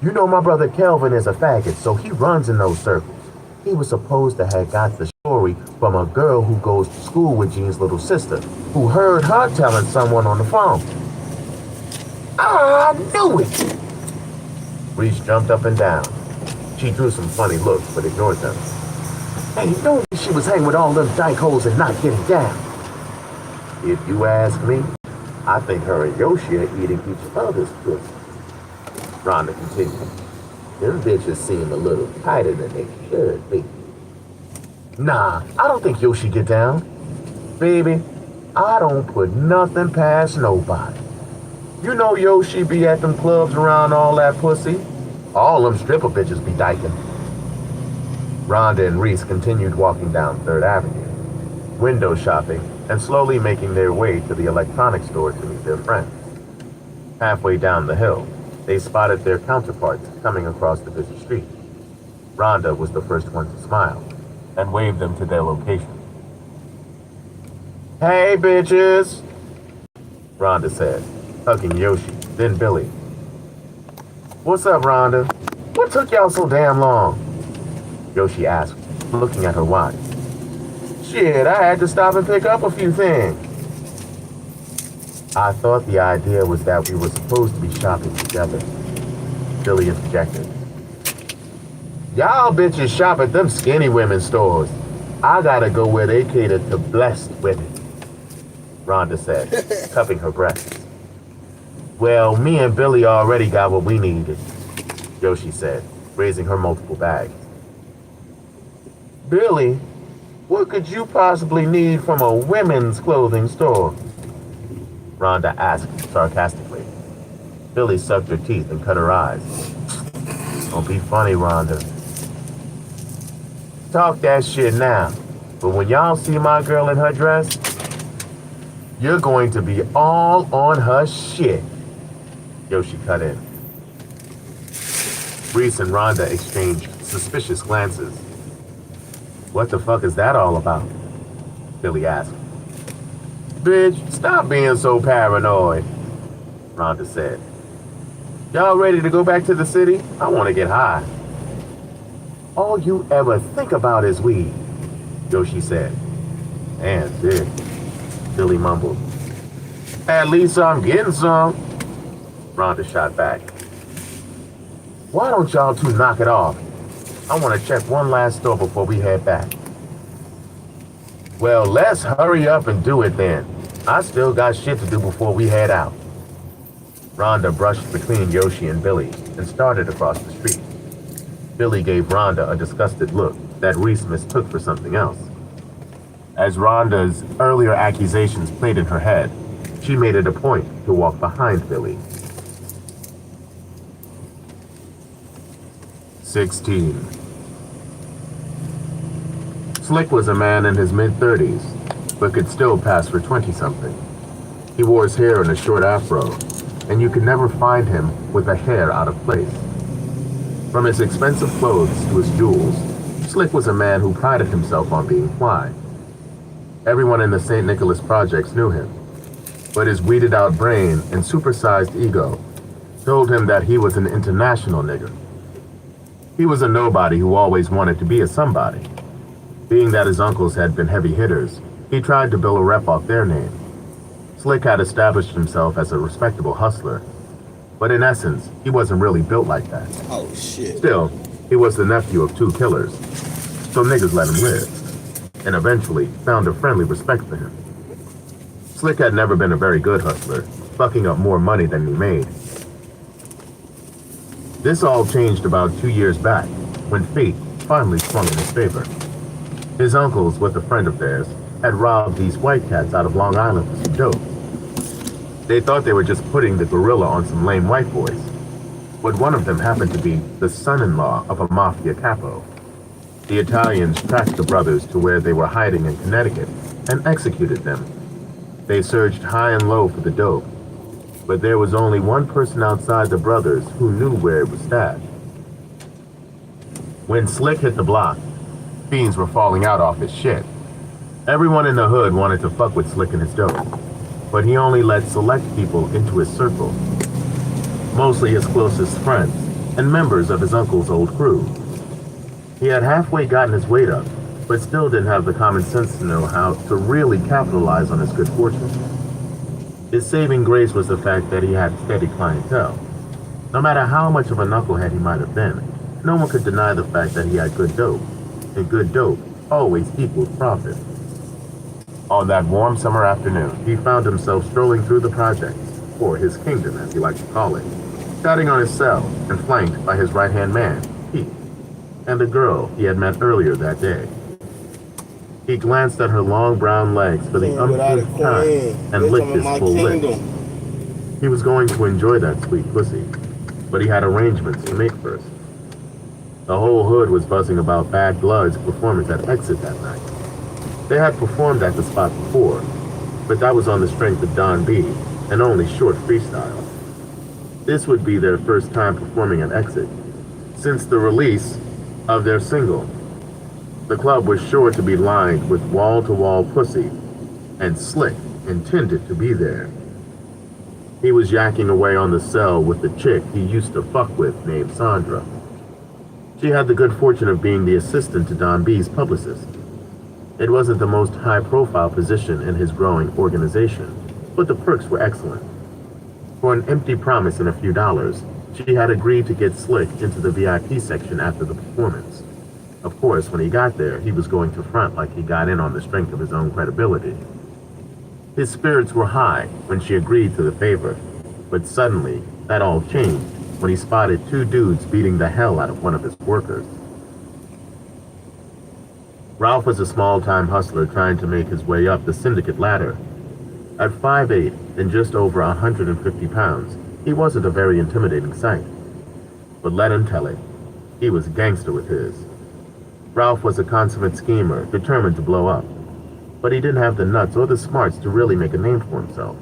You know my brother Kelvin is a faggot, so he runs in those circles. He was supposed to have got the story from a girl who goes to school with Jean's little sister, who heard her telling someone on the phone. I knew it. Reese jumped up and down. She drew some funny looks, but ignored them. Hey, no, she was hanging with all them dyke hoes and not getting down. If you ask me, I think her and Yoshi are eating each other's pussy. Rhonda continued. Them bitches seem a little tighter than they should be. Nah, I don't think Yoshi get down. Baby, I don't put nothing past nobody. You know Yoshi be at them clubs around all that pussy. All them stripper bitches be dyking. Rhonda and Reese continued walking down 3rd Avenue, window shopping, and slowly making their way to the electronics store to meet their friends. Halfway down the hill, they spotted their counterparts coming across the busy street. Rhonda was the first one to smile and waved them to their location. Hey, bitches, Rhonda said, hugging Yoshi, then Billy. What's up, Rhonda? What took y'all so damn long? Yoshi asked, looking at her watch. Shit, I had to stop and pick up a few things. I thought the idea was that we were supposed to be shopping together, Billy interjected. Y'all bitches shop at them skinny women's stores. I gotta go where they cater to blessed women, Rhonda said, cupping her breasts. Well, me and Billy already got what we needed, Yoshi said, raising her multiple bags. Billy, what could you possibly need from a women's clothing store? Rhonda asked sarcastically. Billy sucked her teeth and cut her eyes. Don't be funny, Rhonda. Talk that shit now, but when y'all see my girl in her dress, you're going to be all on her shit, Yoshi cut in. Reese and Rhonda exchanged suspicious glances. What the fuck is that all about? Billy asked. Bitch, stop being so paranoid, Rhonda said. Y'all ready to go back to the city? I want to get high. All you ever think about is weed, Yoshi said. And dick, Billy mumbled. At least I'm getting some, Rhonda shot back. Why don't y'all two knock it off? I want to check one last store before we head back. Well, let's hurry up and do it then. I still got shit to do before we head out. Rhonda brushed between Yoshi and Billy and started across the street. Billy gave Rhonda a disgusted look that Reese mistook for something else. As Rhonda's earlier accusations played in her head, she made it a point to walk behind Billy. 16. Slick was a man in his mid-30s, but could still pass for 20-something. He wore his hair in a short afro, and you could never find him with a hair out of place. From his expensive clothes to his jewels, Slick was a man who prided himself on being fly. Everyone in the St. Nicholas projects knew him, but his weeded-out brain and supersized ego told him that he was an international nigger. He was a nobody who always wanted to be a somebody. Being that his uncles had been heavy hitters, he tried to build a rep off their name. Slick had established himself as a respectable hustler, but in essence, he wasn't really built like that. Oh, shit. Still, he was the nephew of 2 killers, so niggas let him live, and eventually found a friendly respect for him. Slick had never been a very good hustler, fucking up more money than he made. This all changed about 2 years back, when fate finally swung in his favor. His uncles, with a friend of theirs, had robbed these white cats out of Long Island for some dope. They thought they were just putting the gorilla on some lame white boys, but one of them happened to be the son-in-law of a mafia capo. The Italians tracked the brothers to where they were hiding in Connecticut and executed them. They searched high and low for the dope, but there was only one person outside the brothers who knew where it was stashed. When Slick hit the block, fiends were falling out off his shit. Everyone in the hood wanted to fuck with Slick and his dope, but he only let select people into his circle, mostly his closest friends and members of his uncle's old crew. He had halfway gotten his weight up, but still didn't have the common sense to know how to really capitalize on his good fortune. His saving grace was the fact that he had steady clientele. No matter how much of a knucklehead he might have been, no one could deny the fact that he had good dope, and good dope always equaled profit. On that warm summer afternoon, he found himself strolling through the projects, or his kingdom as he liked to call it, sitting on his cell and flanked by his right-hand man, Pete, and the girl he had met earlier that day. He glanced at her long brown legs for the umpteenth time and licked his full lips. He was going to enjoy that sweet pussy, but he had arrangements to make first. The whole hood was buzzing about Bad Blood's performance at Exit that night. They had performed at the spot before, but that was on the strength of Don B and only short freestyle. This would be their first time performing at Exit since the release of their single. The club was sure to be lined with wall-to-wall pussy, and Slick intended to be there. He was yakking away on the cell with the chick he used to fuck with named Sandra. She had the good fortune of being the assistant to Don B's publicist. It wasn't the most high-profile position in his growing organization, but the perks were excellent. For an empty promise and a few dollars, she had agreed to get Slick into the VIP section after the performance. Of course, when he got there, he was going to front like he got in on the strength of his own credibility. His spirits were high when she agreed to the favor, but suddenly, that all changed when he spotted two dudes beating the hell out of one of his workers. Ralph was a small-time hustler trying to make his way up the syndicate ladder. At 5'8" and just over 150 pounds, he wasn't a very intimidating sight. But let him tell it, he was gangster with his. Ralph was a consummate schemer, determined to blow up. But he didn't have the nuts or the smarts to really make a name for himself.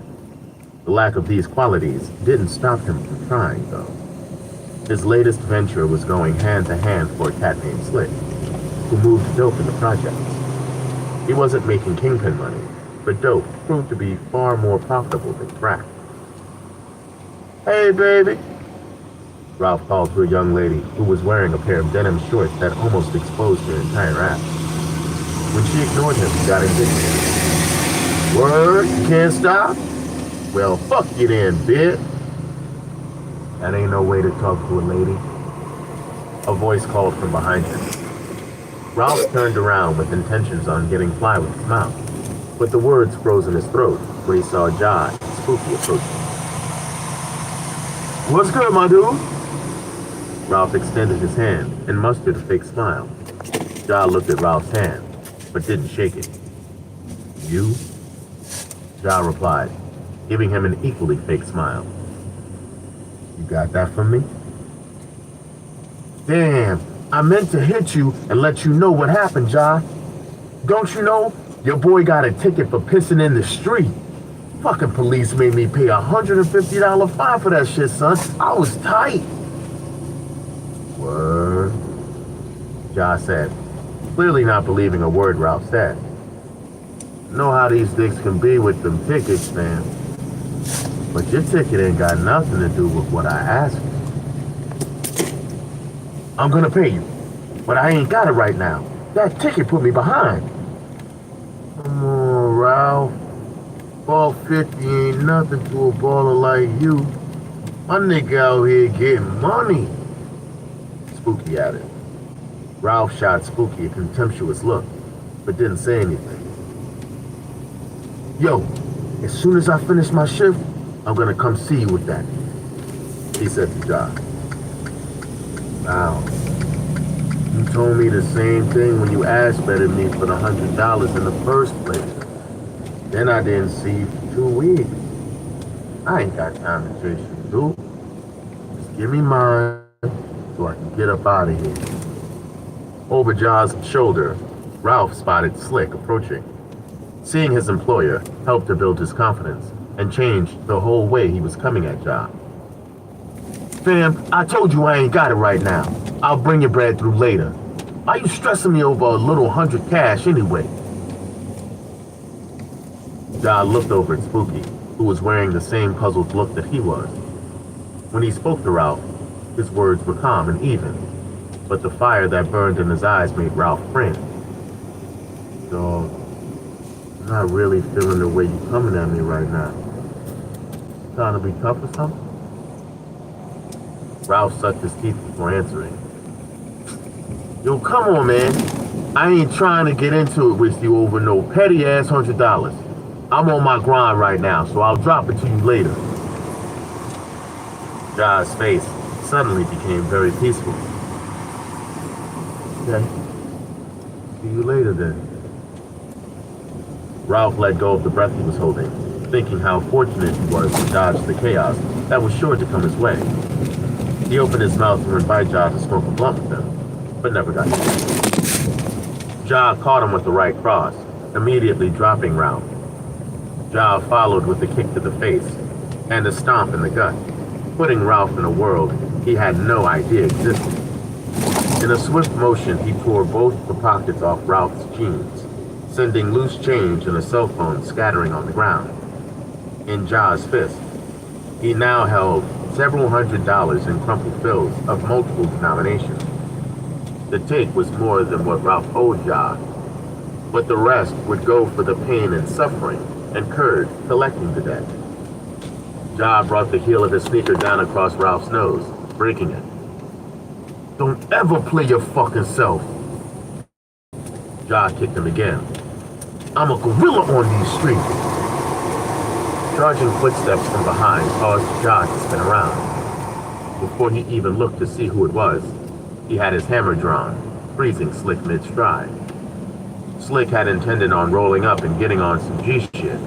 The lack of these qualities didn't stop him from trying, though. His latest venture was going hand-to-hand for a cat named Slick, who moved dope in the projects. He wasn't making kingpin money, but dope proved to be far more profitable than crack. "Hey, baby," Ralph called to a young lady who was wearing a pair of denim shorts that almost exposed her entire ass. When she ignored him, he got indignant. "Word, you can't stop? Well, fuck you then, bitch." "That ain't no way to talk to a lady," a voice called from behind him. Ralph turned around with intentions on getting fly with his mouth, but the words froze in his throat when he saw Jai and Spooky approaching. "What's good, my dude?" Ralph extended his hand and mustered a fake smile. Jai looked at Ralph's hand, but didn't shake it. "You?" Jai replied, giving him an equally fake smile. "You got that from me?" "Damn, I meant to hit you and let you know what happened, Jai. Don't you know, your boy got a ticket for pissing in the street. Fucking police made me pay a $150 fine for that shit, son. I was tight." "Word," Jai said, clearly not believing a word Ralph said. "Know how these dicks can be with them tickets, man. But your ticket ain't got nothing to do with what I asked for." "I'm gonna pay you, but I ain't got it right now. That ticket put me behind." "Come on, Ralph. $4.50 ain't nothing to a baller like you. My nigga out here getting money," Spooky added. Ralph shot Spooky a contemptuous look, but didn't say anything. "Yo, as soon as I finish my shift, I'm gonna come see you with that," he said to Jai. "Wow. You told me the same thing when you asked better me for the $100 in the first place. Then I didn't see you for 2 weeks. I ain't got time to chase you, dude. Just give me mine so I can get up out of here." Over Jai's shoulder, Ralph spotted Slick approaching. Seeing his employer helped to build his confidence and changed the whole way he was coming at Jai. "Fam, I told you I ain't got it right now. I'll bring your bread through later. Why you stressing me over a little 100 cash anyway?" Jai looked over at Spooky, who was wearing the same puzzled look that he was. When he spoke to Ralph, his words were calm and even, but the fire that burned in his eyes made Ralph fringe. "Dog, I'm not really feeling the way you coming at me right now. Trying to be tough or something?" Ralph sucked his teeth before answering. "Yo, come on, man. I ain't trying to get into it with you over no petty-ass $100. I'm on my grind right now, so I'll drop it to you later." Ja's face suddenly became very peaceful. Okay. See you later then. Ralph let go of the breath he was holding, thinking how fortunate he was to dodge the chaos that was sure to come his way. He opened his mouth to invite Ja to smoke a blunt with him, but never got it. Ja caught him with the right cross, immediately dropping Ralph. Ja followed with a kick to the face and a stomp in the gut, putting Ralph in a world he had no idea existed. In a swift motion, he tore both the pockets off Ralph's jeans, sending loose change and a cell phone scattering on the ground. In Ja's fist, he now held several $100s in crumpled bills of multiple denominations. The take was more than what Ralph owed Ja, but the rest would go for the pain and suffering incurred collecting the debt. Ja brought the heel of his sneaker down across Ralph's nose, breaking it. Don't ever play your fucking self. Ja kicked him again. I'm a gorilla on these streets. Charging footsteps from behind caused Ja to spin around. Before he even looked to see who it was, he had his hammer drawn, freezing Slick mid-stride. Slick had intended on rolling up and getting on some G shit,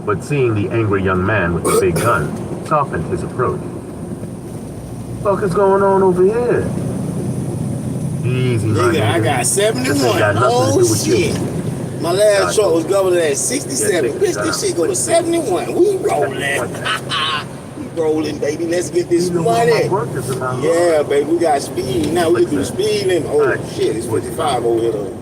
but seeing the angry young man with the big gun softened his approach. What the fuck is going on over here? Easy, nigga, I got 71. Oh shit. My last truck was governed at 67. Bitch, this shit go to 71. We rolling. We rolling, baby. Let's get this money. Yeah, baby, we got speed. Now we can do speed and oh shit, it's 55 over here though.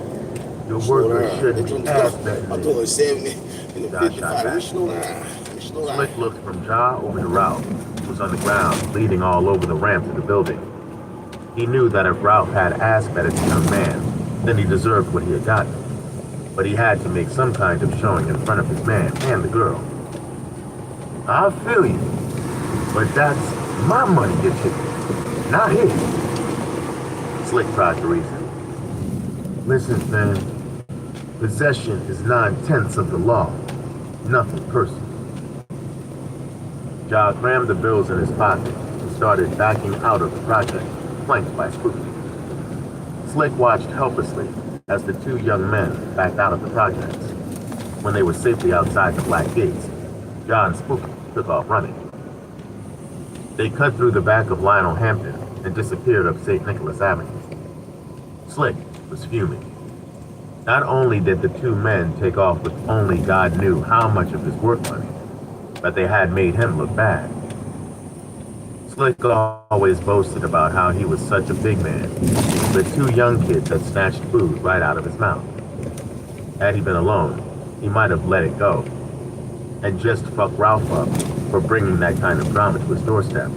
Your work should be ass that. I'm doing 70 and the 55. We slow down. Slick looked from Ja over to Ralph, who was on the ground, bleeding all over the ramp to the building. He knew that if Ralph had ass fed this young man, then he deserved what he had gotten. But he had to make some kind of showing in front of his man and the girl. I feel you, but that's my money you're taking, not his. Slick tried to reason. Listen, man, possession is 9/10 of the law, nothing personal. Ja crammed the bills in his pocket and started backing out of the project, flanked by Spooky. Slick watched helplessly as the two young men backed out of the projects. When they were safely outside the black gates, Ja and Spooky took off running. They cut through the back of Lionel Hampton and disappeared up St. Nicholas Avenue. Slick was fuming. Not only did the two men take off with only God knew how much of his work money, but they had made him look bad. Slick always boasted about how he was such a big man. The two young kids had snatched food right out of his mouth. Had he been alone, he might have let it go and just fucked Ralph up for bringing that kind of drama to his doorstep.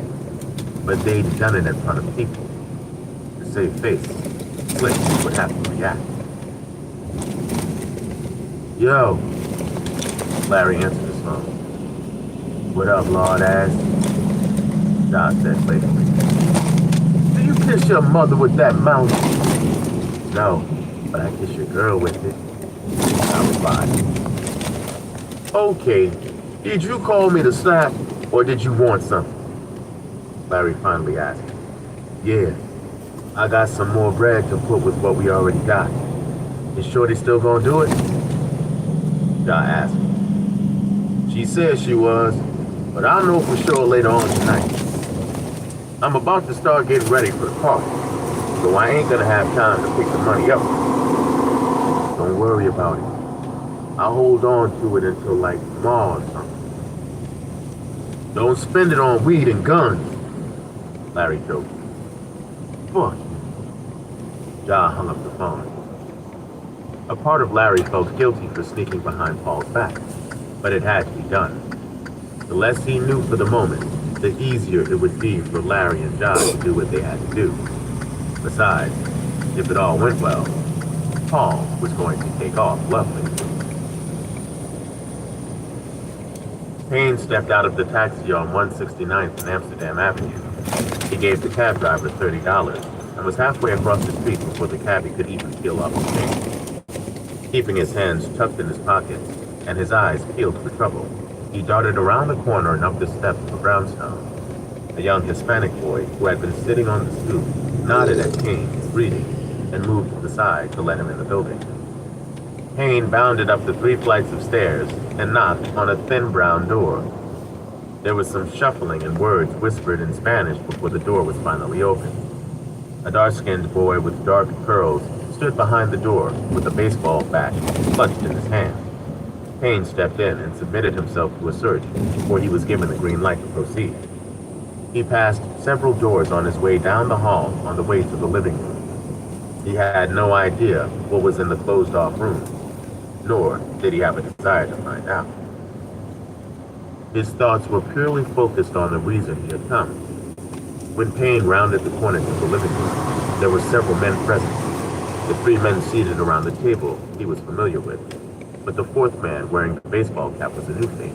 But they'd done it in front of people. To save face, Slick would have to react. Yo, Larry answered his phone. What up, lord ass? Ja said playfully. Do you kiss your mother with that mouth? No, but I kiss your girl with it. I replied. Okay, did you call me to snap, or did you want something? Larry finally asked. Yeah, I got some more bread to put with what we already got. Is Shorty still gonna do it? Ja asked. She said she was, but I'll know for sure later on tonight. I'm about to start getting ready for the party, so I ain't gonna have time to pick the money up. Don't worry about it. I'll hold on to it until like tomorrow or something. Don't spend it on weed and guns, Larry joked. Fuck you. Ja hung up the phone. A part of Larry felt guilty for sneaking behind Paul's back, but it had to be done. The less he knew for the moment, the easier it would be for Larry and Ja to do what they had to do. Besides, if it all went well, Paul was going to take off lovely. Payne stepped out of the taxi on 169th and Amsterdam Avenue. He gave the cab driver $30 and was halfway across the street before the cabbie could even peel off his change. Keeping his hands tucked in his pockets and his eyes peeled for trouble, he darted around the corner and up the steps of a brownstone. A young Hispanic boy who had been sitting on the stoop nodded at Kane, reading, and moved to the side to let him in the building. Kane bounded up the 3 flights of stairs and knocked on a thin brown door. There was some shuffling and words whispered in Spanish before the door was finally opened. A dark-skinned boy with dark curls stood behind the door with a baseball bat clutched in his hand. Kane stepped in and submitted himself to a search before he was given the green light to proceed. He passed several doors on his way down the hall on the way to the living room. He had no idea what was in the closed-off room, nor did he have a desire to find out. His thoughts were purely focused on the reason he had come. When Payne rounded the corner to the living room, there were several men present. The 3 men seated around the table he was familiar with, but the 4th man wearing the baseball cap was a new face.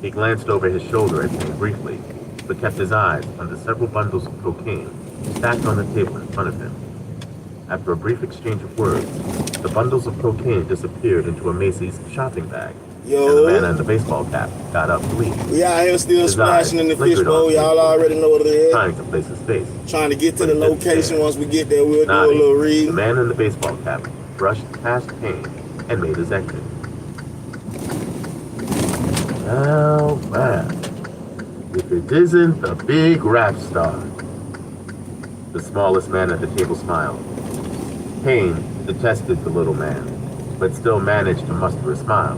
He glanced over his shoulder at Payne briefly, but kept his eyes on the several bundles of cocaine stacked on the table in front of him. After a brief exchange of words, the bundles of cocaine disappeared into a Macy's shopping bag, and the man in the baseball cap got up to leave. We out here still splashing in the Fishbowl. Y'all already know what it is. Trying to place his face. Trying to get to the location. Once we get there, we'll do a little read. The man in the baseball cap brushed past Payne and made his exit. Well, if it isn't the big rap star. The smallest man at the table smiled. Payne detested the little man, but still managed to muster a smile.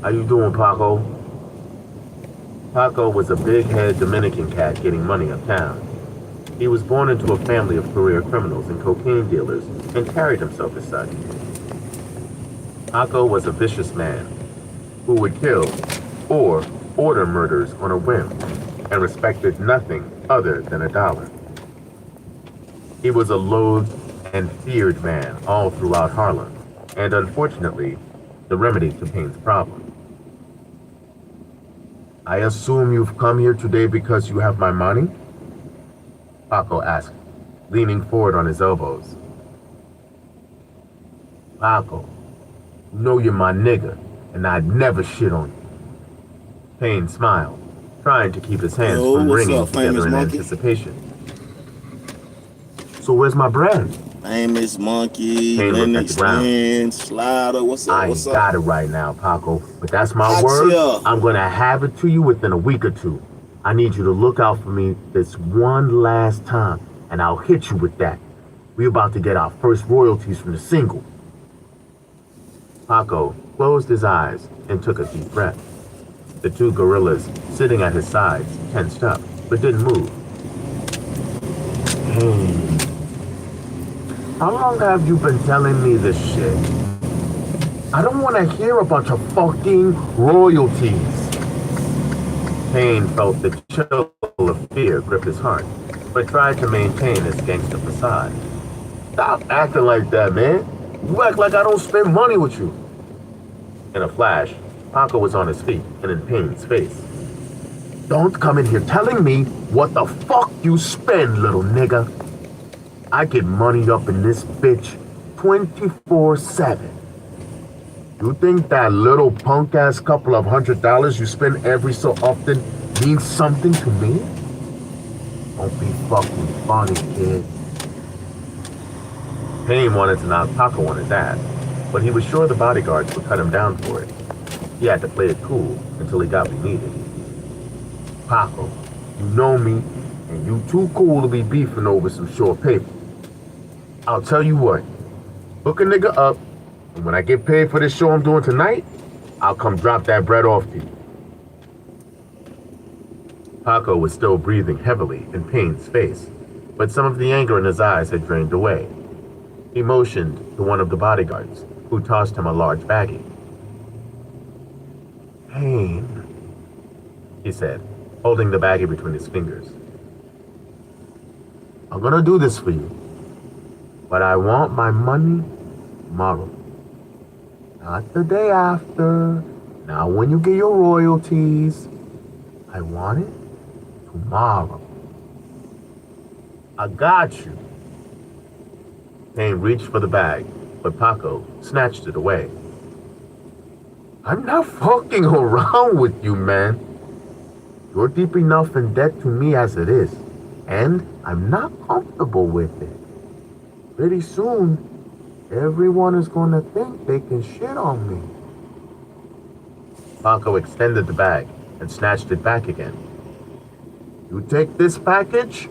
How you doing, Paco? Paco was a big-head Dominican cat getting money uptown. He was born into a family of career criminals and cocaine dealers and carried himself as such. Paco was a vicious man who would kill or order murders on a whim and respected nothing other than a dollar. He was a loathed and feared man all throughout Harlem, and unfortunately, the remedy to Payne's problem. I assume you've come here today because you have my money? Paco asked, leaning forward on his elbows. Paco, you know you're my nigga, and I'd never shit on you. Payne smiled, trying to keep his hands from wringing together in anticipation. So where's my bread? Famous Monkey, Lennox Lynn, Slider, what's up? I ain't got it right now, Paco, but that's my word. I'm gonna have it to you within a week or two. I need you to look out for me this one last time, and I'll hit you with that. We're about to get our first royalties from the single. Paco closed his eyes and took a deep breath. The 2 gorillas sitting at his sides tensed up, but didn't move. Hey. How long have you been telling me this shit? I don't want to hear a bunch of fucking royalties. Payne felt the chill of fear grip his heart, but tried to maintain his gangster facade. Stop acting like that, man. You act like I don't spend money with you. In a flash, Paco was on his feet and in Payne's face. Don't come in here telling me what the fuck you spend, little nigga. I get money up in this bitch 24/7. You think that little punk-ass couple of $100 you spend every so often means something to me? Don't be fucking funny, kid. Payne wanted to knock Paco on his ass, but he was sure the bodyguards would cut him down for it. He had to play it cool until he got what he needed. Paco, you know me, and you too cool to be beefing over some short paper. I'll tell you what, hook a nigga up, and when I get paid for this show I'm doing tonight, I'll come drop that bread off to you. Paco was still breathing heavily in Payne's face, but some of the anger in his eyes had drained away. He motioned to one of the bodyguards, who tossed him a large baggie. Payne, he said, holding the baggie between his fingers. I'm gonna do this for you, but I want my money tomorrow. Not the day after, not when you get your royalties. I want it tomorrow. I got you. Payne reached for the bag, but Paco snatched it away. I'm not fucking around with you, man. You're deep enough in debt to me as it is, and I'm not comfortable with it. Pretty soon, everyone is going to think they can shit on me. Paco extended the bag and snatched it back again. You take this package,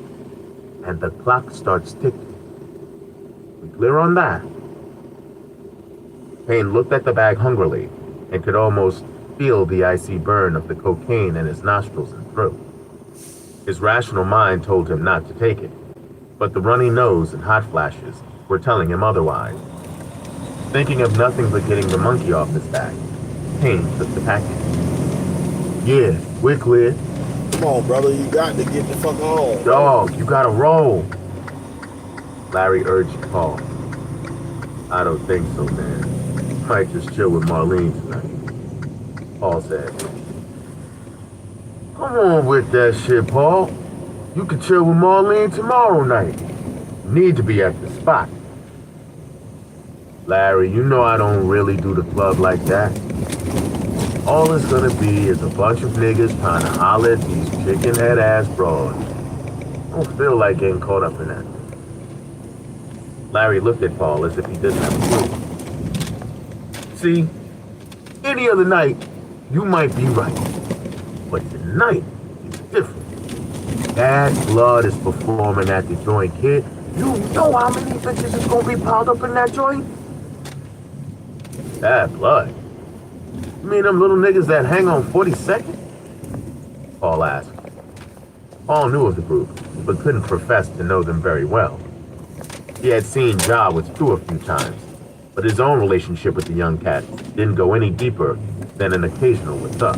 and the clock starts ticking. We clear on that? Payne looked at the bag hungrily and could almost feel the icy burn of the cocaine in his nostrils and throat. His rational mind told him not to take it, but the runny nose and hot flashes were telling him otherwise. Thinking of nothing but getting the monkey off his back, Payne took the package. Yeah, we're clear. Come on, brother, you got to get the fuck on. Dog, you gotta roll. Larry urged Paul. I don't think so, man. Might just chill with Marlene tonight, Paul said. Come on with that shit, Paul. You can chill with Marlene tomorrow night. You need to be at the spot. Larry, you know I don't really do the club like that. All it's gonna be is a bunch of niggas trying to holler at these chicken head ass broads. I don't feel like getting caught up in that. Larry looked at Paul as if he didn't have a clue. See, any other night, you might be right. But tonight is different. Bad Blood is performing at the joint, kid. You know how many bitches is gonna be piled up in that joint? Bad Blood? You mean them little niggas that hang on 42nd? Paul asked. Paul knew of the group, but couldn't profess to know them very well. He had seen Ja with Stu a few times, but his own relationship with the young cats didn't go any deeper than an occasional what's up.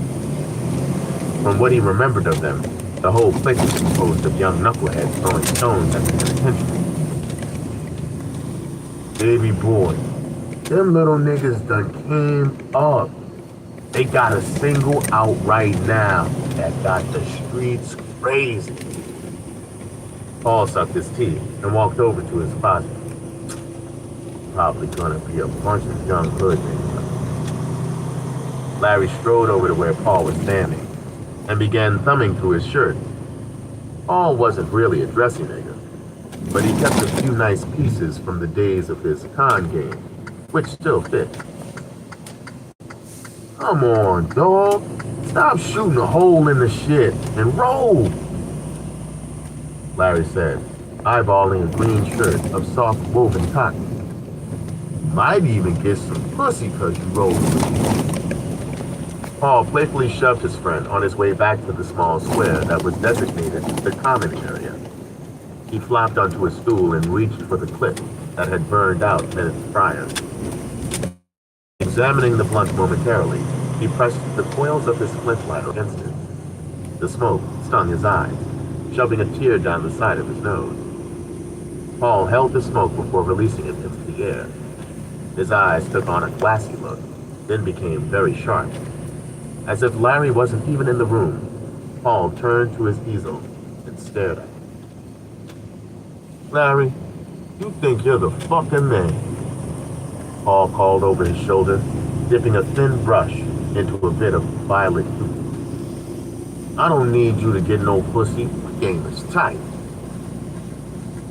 From what he remembered of them, the whole place was composed of young knuckleheads throwing stones at the penitentiary. Baby boy, them little niggas done came up. They got a single out right now that got the streets crazy. Paul sucked his teeth and walked over to his closet. Probably gonna be a bunch of young hood niggas. Larry strode over to where Paul was standing and began thumbing through his shirt. Paul wasn't really a dressy nigga, but he kept a few nice pieces from the days of his con game, which still fit. Come on, dog. Stop shooting a hole in the shit and roll, Larry said, eyeballing a green shirt of soft woven cotton. You might even get some pussy because you rolled. Paul playfully shoved his friend on his way back to the small square that was designated the common area. He flopped onto a stool and reached for the clip that had burned out minutes prior. Examining the blunt momentarily, he pressed the coils of his flintlock against it. The smoke stung his eyes, shoving a tear down the side of his nose. Paul held the smoke before releasing it into the air. His eyes took on a glassy look, then became very sharp. As if Larry wasn't even in the room, Paul turned to his easel and stared at him. Larry, you think you're the fucking man, Paul called over his shoulder, dipping a thin brush into a bit of violet goop. I don't need you to get no pussy. My game is tight.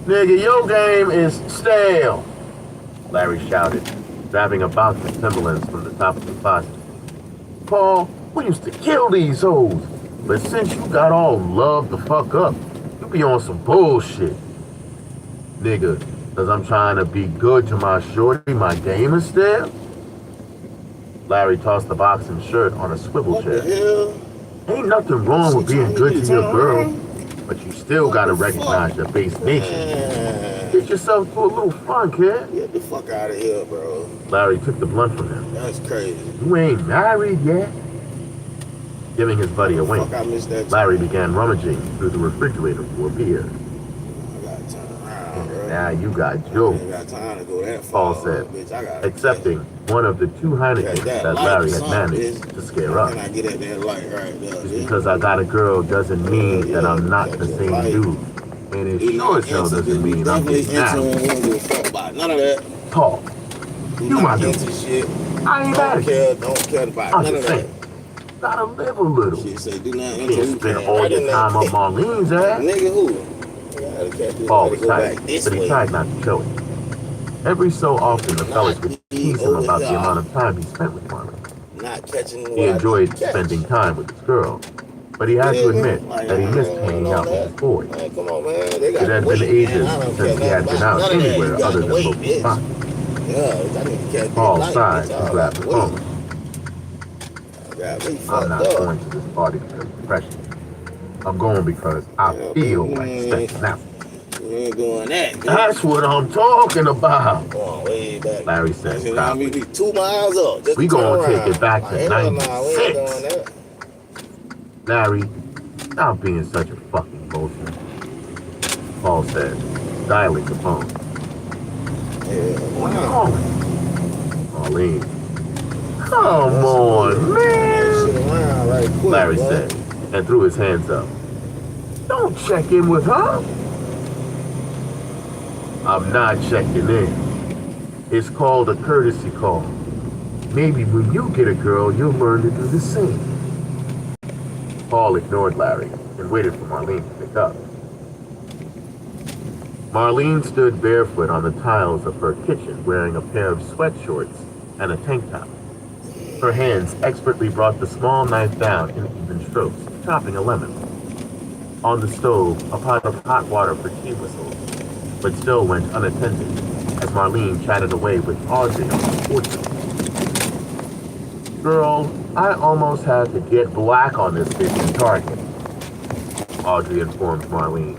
Nigga, your game is stale, Larry shouted, grabbing a box of Timberlands from the top of the closet. Paul, we used to kill these hoes, but since you got all loved the fuck up, you be on some bullshit. Nigga, cause I'm trying to be good to my shorty, my game is stale? Larry tossed the box and shirt on a swivel chair. Ain't nothing wrong with being good to your girl, but you still gotta recognize your base nation. Get yourself to a little fun, kid. Get the fuck out of here, bro. Larry took the blunt from him. That's crazy. You ain't married yet? Giving his buddy a wink, Fuck, I missed that. Larry began rummaging through the refrigerator for a beer. I gotta turn around, bro. Now you got I jokes, ain't got time to go that far, Paul said, bitch. I gotta accepting one of the two Heinekens that Larry had managed to scare up. Can I get at that light right there? Just because I got a girl doesn't mean that I'm not the same dude. And it sure as hell doesn't mean I'm getting mad. None of that. Talk. You my dude. Shit. I ain't mad at you. Don't care about I'm none of just that. saying. Gotta live a little. She say, do not You enter. can't spend all your time on Marlene's ass. Nigga, who? Paul was tight, but he tried not to show it. Every so often, the fellas would tease him about the amount of time he spent with Marlene. Not catching. He enjoyed spending time with his girl, but he had to admit that he missed hanging out with his boys. Man, come on, man. It had been ages since he had been out anywhere other than local spots. Paul sighed and grabbed the phone. I'm not going to this party because of depression. I'm going because I feel like stepping out. You ain't doing that. That's what I'm talking about. Go on, way back. Larry said, 2 miles up. Just we gonna take it back to nah, 96. Larry, stop being such a fucking bullshit. Paul said, dialing the phone. Who are you calling? Marlene. Come on, man. Larry said, and threw his hands up. Don't check in with her. I'm not checking in. It's called a courtesy call. Maybe when you get a girl, you'll learn to do the same. Paul ignored Larry and waited for Marlene to pick up. Marlene stood barefoot on the tiles of her kitchen wearing a pair of sweatshorts and a tank top. Her hands expertly brought the small knife down in even strokes, chopping a lemon. On the stove, a pot of hot water for tea whistled, but still went unattended as Marlene chatted away with Audrey on the porch. Girl, I almost had to get black on this bitch in Target, Audrey informed Marlene.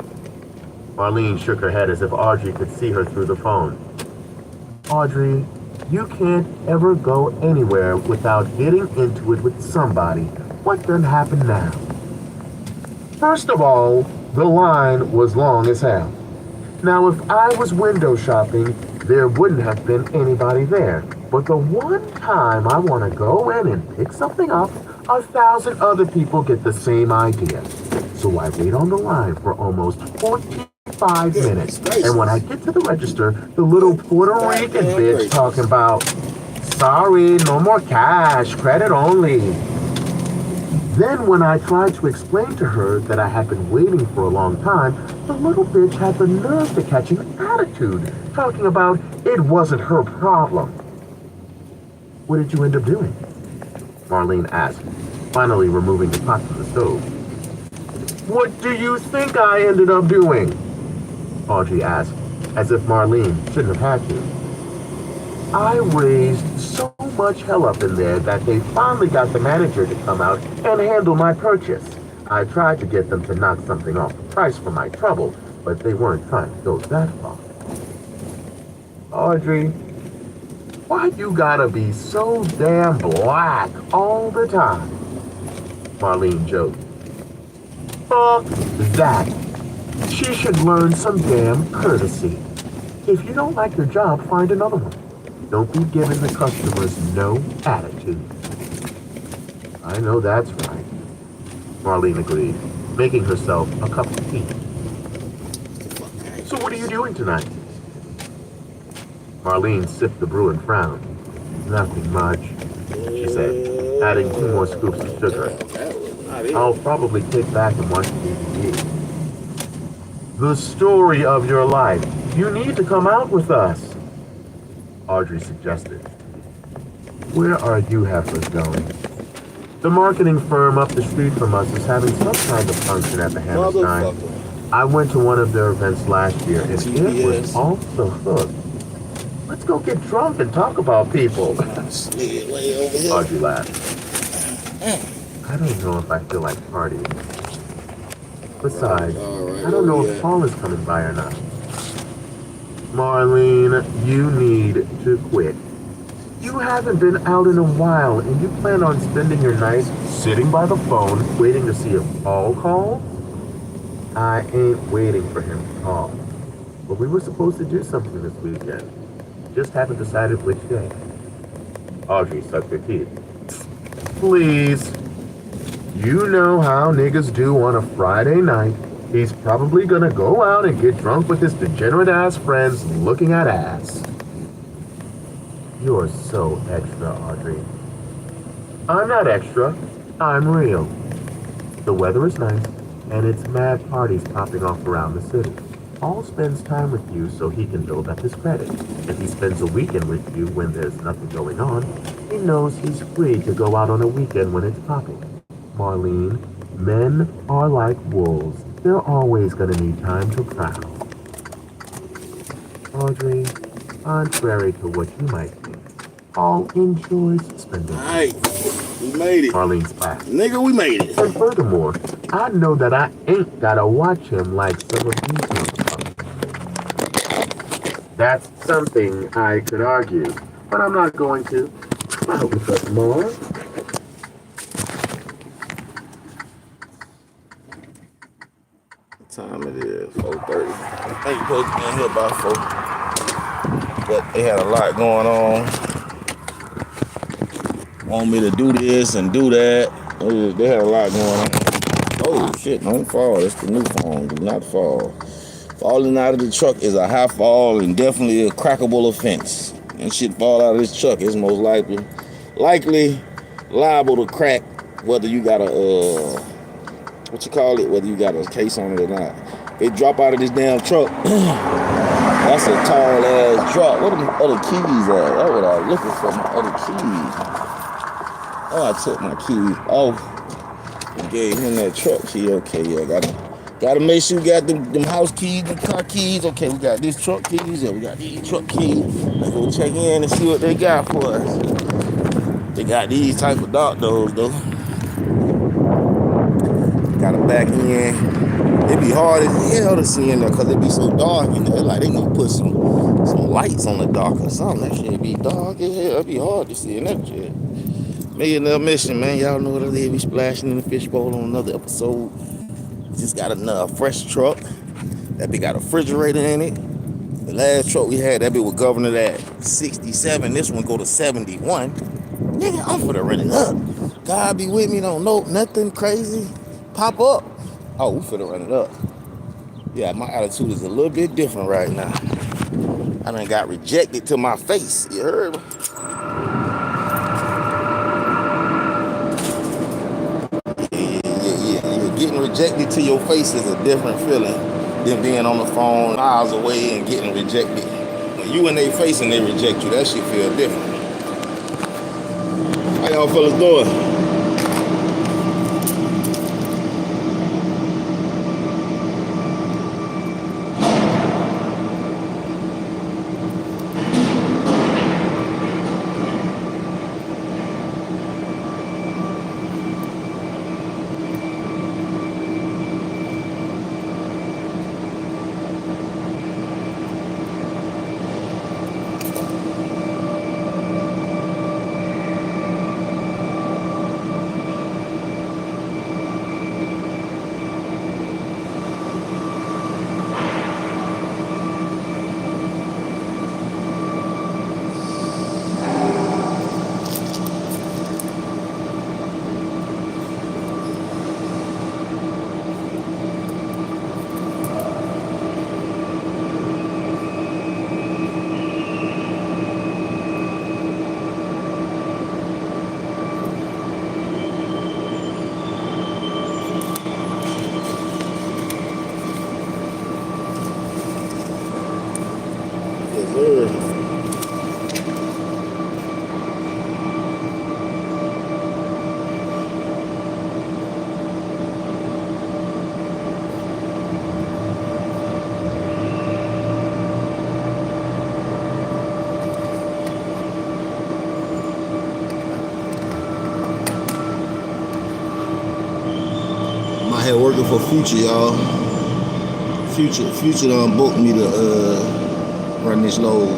Marlene shook her head as if Audrey could see her through the phone. Audrey, you can't ever go anywhere without getting into it with somebody. What done happened now? First of all, the line was long as hell. Now, if I was window shopping, there wouldn't have been anybody there. But the one time I want to go in and pick something up, 1,000 other people get the same idea. So I wait on the line for almost 45 minutes. And when I get to the register, the little Puerto Rican bitch talking about, sorry, no more cash, credit only. Then when I tried to explain to her that I had been waiting for a long time, the little bitch had the nerve to catch an attitude, talking about it wasn't her problem. What did you end up doing? Marlene asked, finally removing the pot from the stove. What do you think I ended up doing? Audrey asked, as if Marlene shouldn't have had to. I raised so much hell up in there that they finally got the manager to come out and handle my purchase. I tried to get them to knock something off the price for my trouble, but they weren't trying to go that far. Audrey, why you gotta be so damn black all the time? Marlene joked. Fuck that. She should learn some damn courtesy. If you don't like your job, find another one. Don't be giving the customers no attitude. I know that's right, Marlene agreed, making herself a cup of tea. So what are you doing tonight? Marlene sipped the brew and frowned. Nothing much, she said, adding 2 more scoops of sugar. I'll probably kick back and watch the DVD. The story of your life. You need to come out with us, Audrey suggested. Where are you heifers going? The marketing firm up the street from us is having some kind of function at the Hammerstein. I went to one of their events last year, and it was off the hook. Let's go get drunk and talk about people. Audrey laughed. I don't know if I feel like partying. Besides, I don't know if Paul is coming by or not. Marlene, you need to quit. You haven't been out in a while, and you plan on spending your nights sitting by the phone waiting to see if Paul calls? I ain't waiting for him to call. But we were supposed to do something this weekend. Just haven't decided which day. Audrey sucked her teeth. Please. You know how niggas do on a Friday night. He's probably gonna go out and get drunk with his degenerate-ass friends looking at ass. You're so extra, Audrey. I'm not extra. I'm real. The weather is nice, and it's mad parties popping off around the city. Paul spends time with you so he can build up his credit. If he spends a weekend with you when there's nothing going on, he knows he's free to go out on a weekend when it's popping. Marlene, men are like wolves. They're always gonna need time to prowl. Audrey, contrary to what you might think, Paul enjoys spending time. Alright, we made it. Marlene's back. Nigga, we made it. And furthermore, I know that I ain't gotta watch him like some of these motherfuckers. That's something I could argue, but I'm not going to. I hope it's up more. What time it is? 4:30. I think you're supposed to be in here by 4. But they had a lot going on. Want me to do this and do that. They had a lot going on. Oh shit, don't fall. That's the new phone. Do not fall. Falling out of the truck is a high fall and definitely a crackable offense. And shit fall out of this truck is most likely liable to crack, whether you got a whether you got a case on it or not. If it drop out of this damn truck, that's a tall ass drop. What are the other keys at? That's what I was looking for, my other keys. Oh, I took my keys off and gave him that truck key. Okay, yeah, gotta make sure we got them house keys, the car keys. Okay, we got these truck keys, and we got these truck keys. Let's go check in and see what they got for us. They got these type of dark doors though. Gotta back in. It be hard as hell to see in there because it be so dark in there. Like they gonna put some lights on the dark or something. That shit be dark as hell. It be hard to see in that shit. Millionaire Mission, man. Y'all know what it is. We splashing in the Fishbowl on another episode. Just got a fresh truck. That bitch got a refrigerator in it. The last truck we had, that bitch was governed at 67. This one go to 71. Nigga, I'm finna run it up. God be with me, don't know nothing crazy pop up. Oh, we finna run it up. Yeah, my attitude is a little bit different right now. I done got rejected to my face. You heard me? Yeah. Getting rejected to your face is a different feeling than being on the phone miles away and getting rejected. When you in their face and they reject you, that shit feel different. How y'all fellas doing? Here working for Future, y'all. Future done booked me to run this load.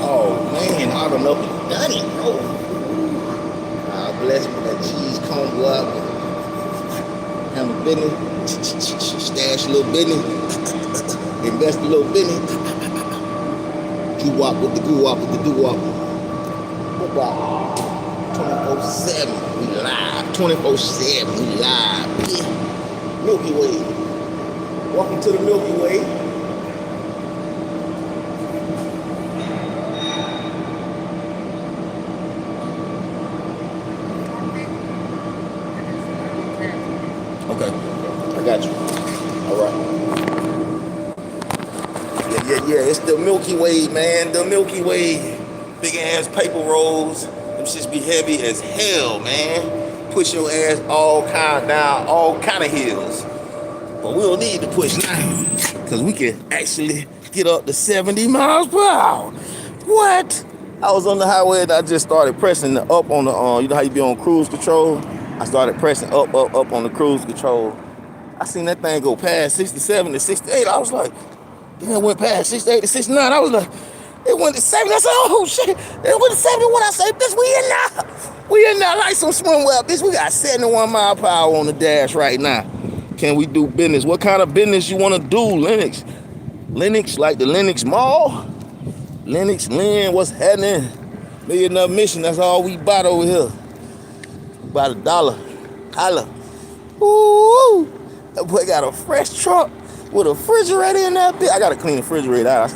Oh man, I done up and done it, bro. God bless me, that cheese combo up. Handle business, stash a little business, invest a little business. Goo-wop with the goo-wop with the doo-wop. 24/7, we live. 24/7, we live. Yeah. Milky Way. Welcome to the Milky Way. it's the Milky Way, man. The Milky Way. Big ass paper rolls. Them shits be heavy as hell, man. Push your ass all kind down, all kind of hills. But we don't need to push now, because we can actually get up to 70 miles per hour. What? I was on the highway and I just started pressing the up on the, you know how you be on cruise control? I started pressing up on the cruise control. I seen that thing go past 67 to 68. I was like, then it went past 68 to 69. I was like, it went to 70. I said, oh shit, it went to 71. I said, bitch, we in now. We in now like some swimwear, bitch. We got 71 mile per hour on the dash right now. Can we do business? What kind of business you want to do, Lennox? Lennox, like the Lennox Mall? Lennox, Lynn, what's happening? Millionaire Mission, that's all we bought over here. About $1. Holla. Ooh, that boy got a fresh truck with a refrigerator in that bitch. I gotta clean the refrigerator out.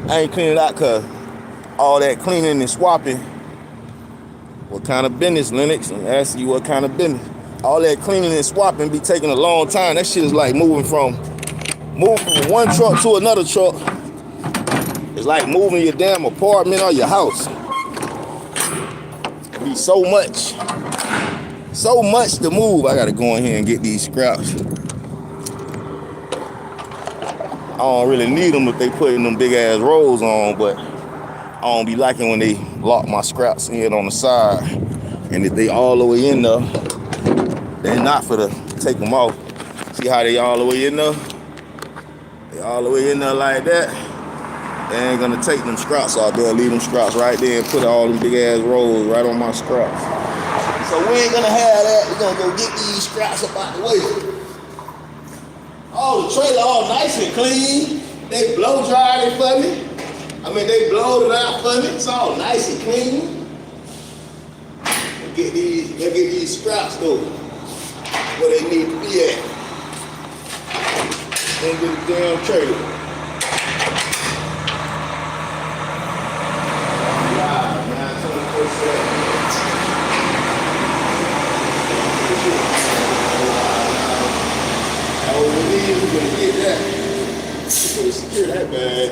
I ain't cleaning it out because all that cleaning and swapping. What kind of business, Lennox? I'm asking you what kind of business. All that cleaning and swapping be taking a long time. That shit is like moving from one truck to another truck. It's like moving your damn apartment or your house. It be so much to move. I gotta go in here and get these scraps. I don't really need them if they putting them big ass rolls on, but I don't be liking when they lock my scraps in on the side. And if they all the way in there, they're not for to take them off. See how they all the way in there? They all the way in there like that. They ain't gonna take them scraps out there, leave them scraps right there and put all them big ass rolls right on my scraps. So we ain't gonna have that. We're gonna go get these scraps up out the way. Oh, the trailer all nice and clean. They blow dried it for me. They blowed it out for me. It's all nice and clean. Let's get these scraps though where they need to be at. Into the damn trailer. Secure that bag.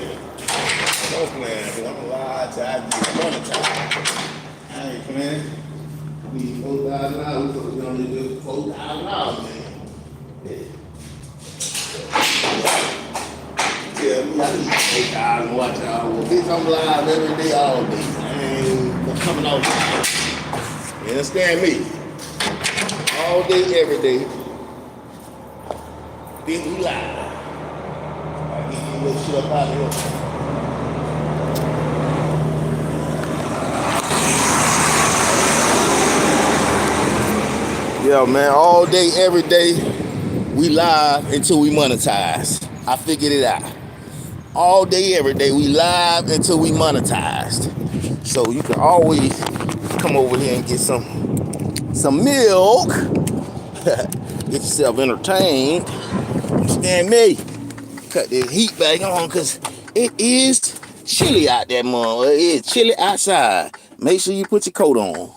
No plan. I'm gonna lie till I get monetized. I ain't playing. We need $4,000. We only do $4,000, man. Yeah, me, I need $4,000. Watch out. Well, bitch, I'm live every day, all day. I ain't coming off. You understand me? All day, every day. Bitch, we live. Shit up out here. Yeah, man, all day, every day, we live until we monetize. I figured it out. All day, every day, we live until we monetized. So you can always come over here and get some milk. Get yourself entertained. Understand me? Cut this heat back on because it is chilly out there, mom. It is chilly outside. Make sure you put your coat on.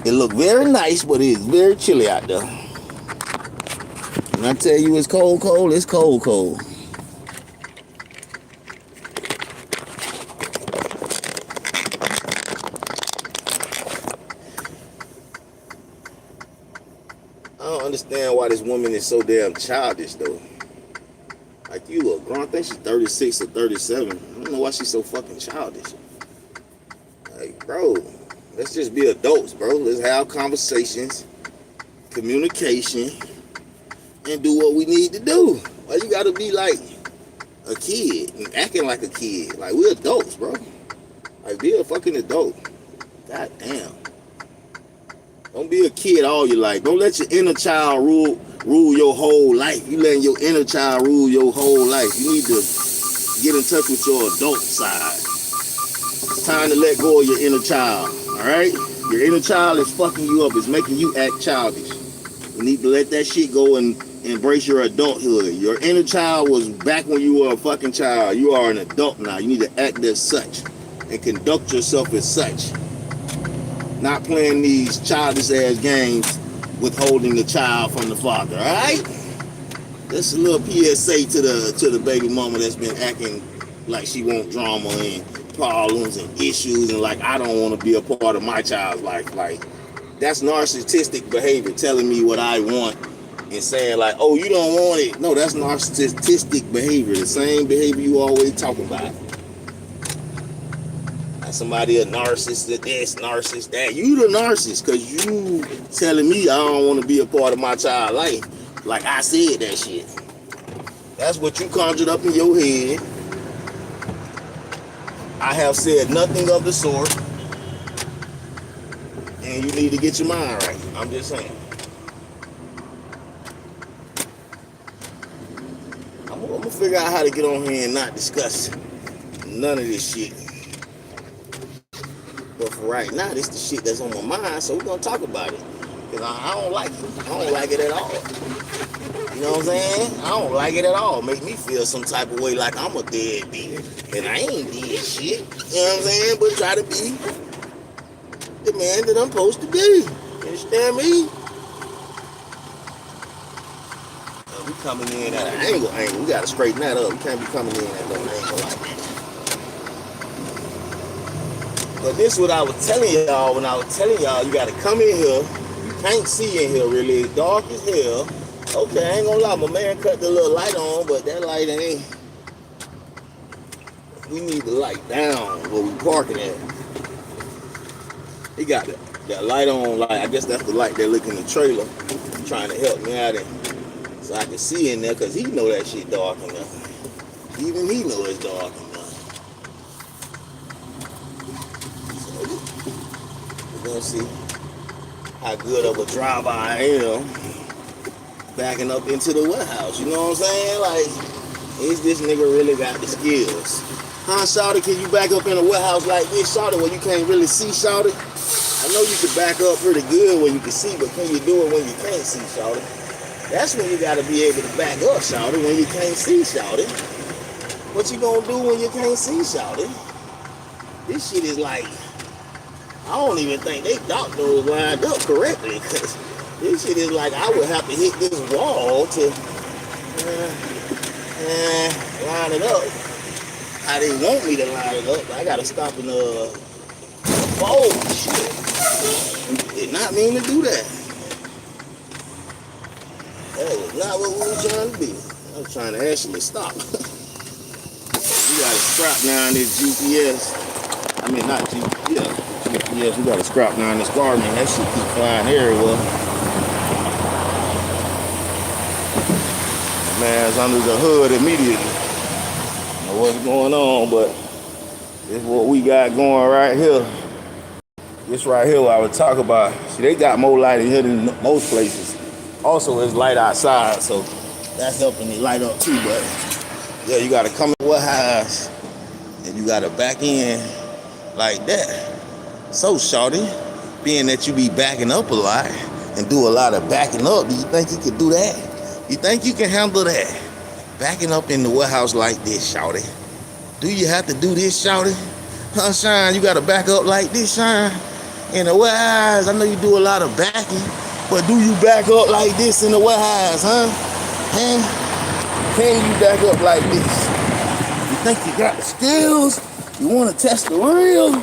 It look very nice, but it's very chilly out there. When I tell you it's cold, it's cold. I don't understand why this woman is so damn childish, though. Like, you look grown. I think she's 36 or 37. I don't know why she's so fucking childish. Like, bro, let's just be adults, bro. Let's have conversations, communication, and do what we need to do. Why you gotta be like a kid and acting like a kid? Like, we're adults, bro. Like, be a fucking adult. God damn. Don't be a kid all your life. Don't let your inner child rule your whole life. You letting your inner child rule your whole life. You need to get in touch with your adult side. It's time to let go of your inner child. Alright? Your inner child is fucking you up. It's making you act childish. You need to let that shit go and embrace your adulthood. Your inner child was back when you were a fucking child. You are an adult now. You need to act as such and conduct yourself as such. Not playing these childish ass games withholding the child from the father, alright? Just a little PSA to the baby mama that's been acting like she want drama and problems and issues and like I don't want to be a part of my child's life. Like that's narcissistic behavior, telling me what I want and saying like, oh, you don't want it. No, that's narcissistic behavior. The same behavior you always talk about. Like somebody a narcissist, this, narcissist, that. You the narcissist because you telling me I don't want to be a part of my child's life. Like I said that shit. That's what you conjured up in your head. I have said nothing of the sort. And you need to get your mind right. I'm just saying. I'm gonna figure out how to get on here and not discuss none of this shit. But for right now, this is the shit that's on my mind, so we're gonna talk about it. Because I don't like it. I don't like it at all. You know what I'm saying? I don't like it at all. Make me feel some type of way like I'm a deadbeat. And I ain't did shit. You know what I'm saying? But try to be the man that I'm supposed to be. You understand me? We coming in at an angle. We gotta straighten that up. We can't be coming in at no angle like that. But this is what I was telling y'all when I was telling y'all you gotta come in here. You can't see in here really. It's dark as hell. Okay, I ain't gonna lie, my man cut the little light on, but that light ain't. We need the light down where we parking at. He got that light on, like I guess that's the light they look in the trailer, trying to help me out, so I can see in there, cause he know that shit dark enough. Even he know it's dark enough. So we're gonna see how good of a driver I am. Backing up into the warehouse, you know what I'm saying? Like, is this nigga really got the skills? Huh, Shawty, can you back up in a warehouse like this, Shawty, where you can't really see, Shawty? I know you can back up pretty good when you can see, but can you do it when you can't see, Shawty? That's when you gotta be able to back up, Shawty, when you can't see, Shawty. What you gonna do when you can't see, Shawty? This shit is like, I don't even think they got those lined up correctly, because this shit is like I would have to hit this wall to line it up. How they want me to line it up. I gotta stop and fold shit. Did not mean to do that. That was not what we were trying to be. I was trying to actually stop. We gotta scrap down this GPS. I mean not GPS. GPS. We gotta scrap down this Garmin. That shit keep flying everywhere. Man's under the hood immediately. I don't know what's going on, but this is what we got going right here. This right here, what I would talk about. See, they got more light in here than most places. Also, it's light outside, so that's helping me light up too. But yeah, you gotta come in the warehouse and you gotta back in like that. So, shawty, being that you be backing up a lot and do a lot of backing up, do you think you could do that? You think you can handle that? Backing up in the warehouse like this, shawty. Do you have to do this, shawty? Huh, Shine? You gotta back up like this, Shine? In the warehouse, I know you do a lot of backing, but do you back up like this in the warehouse, huh? Huh? Can you back up like this? You think you got the skills? You wanna test the real?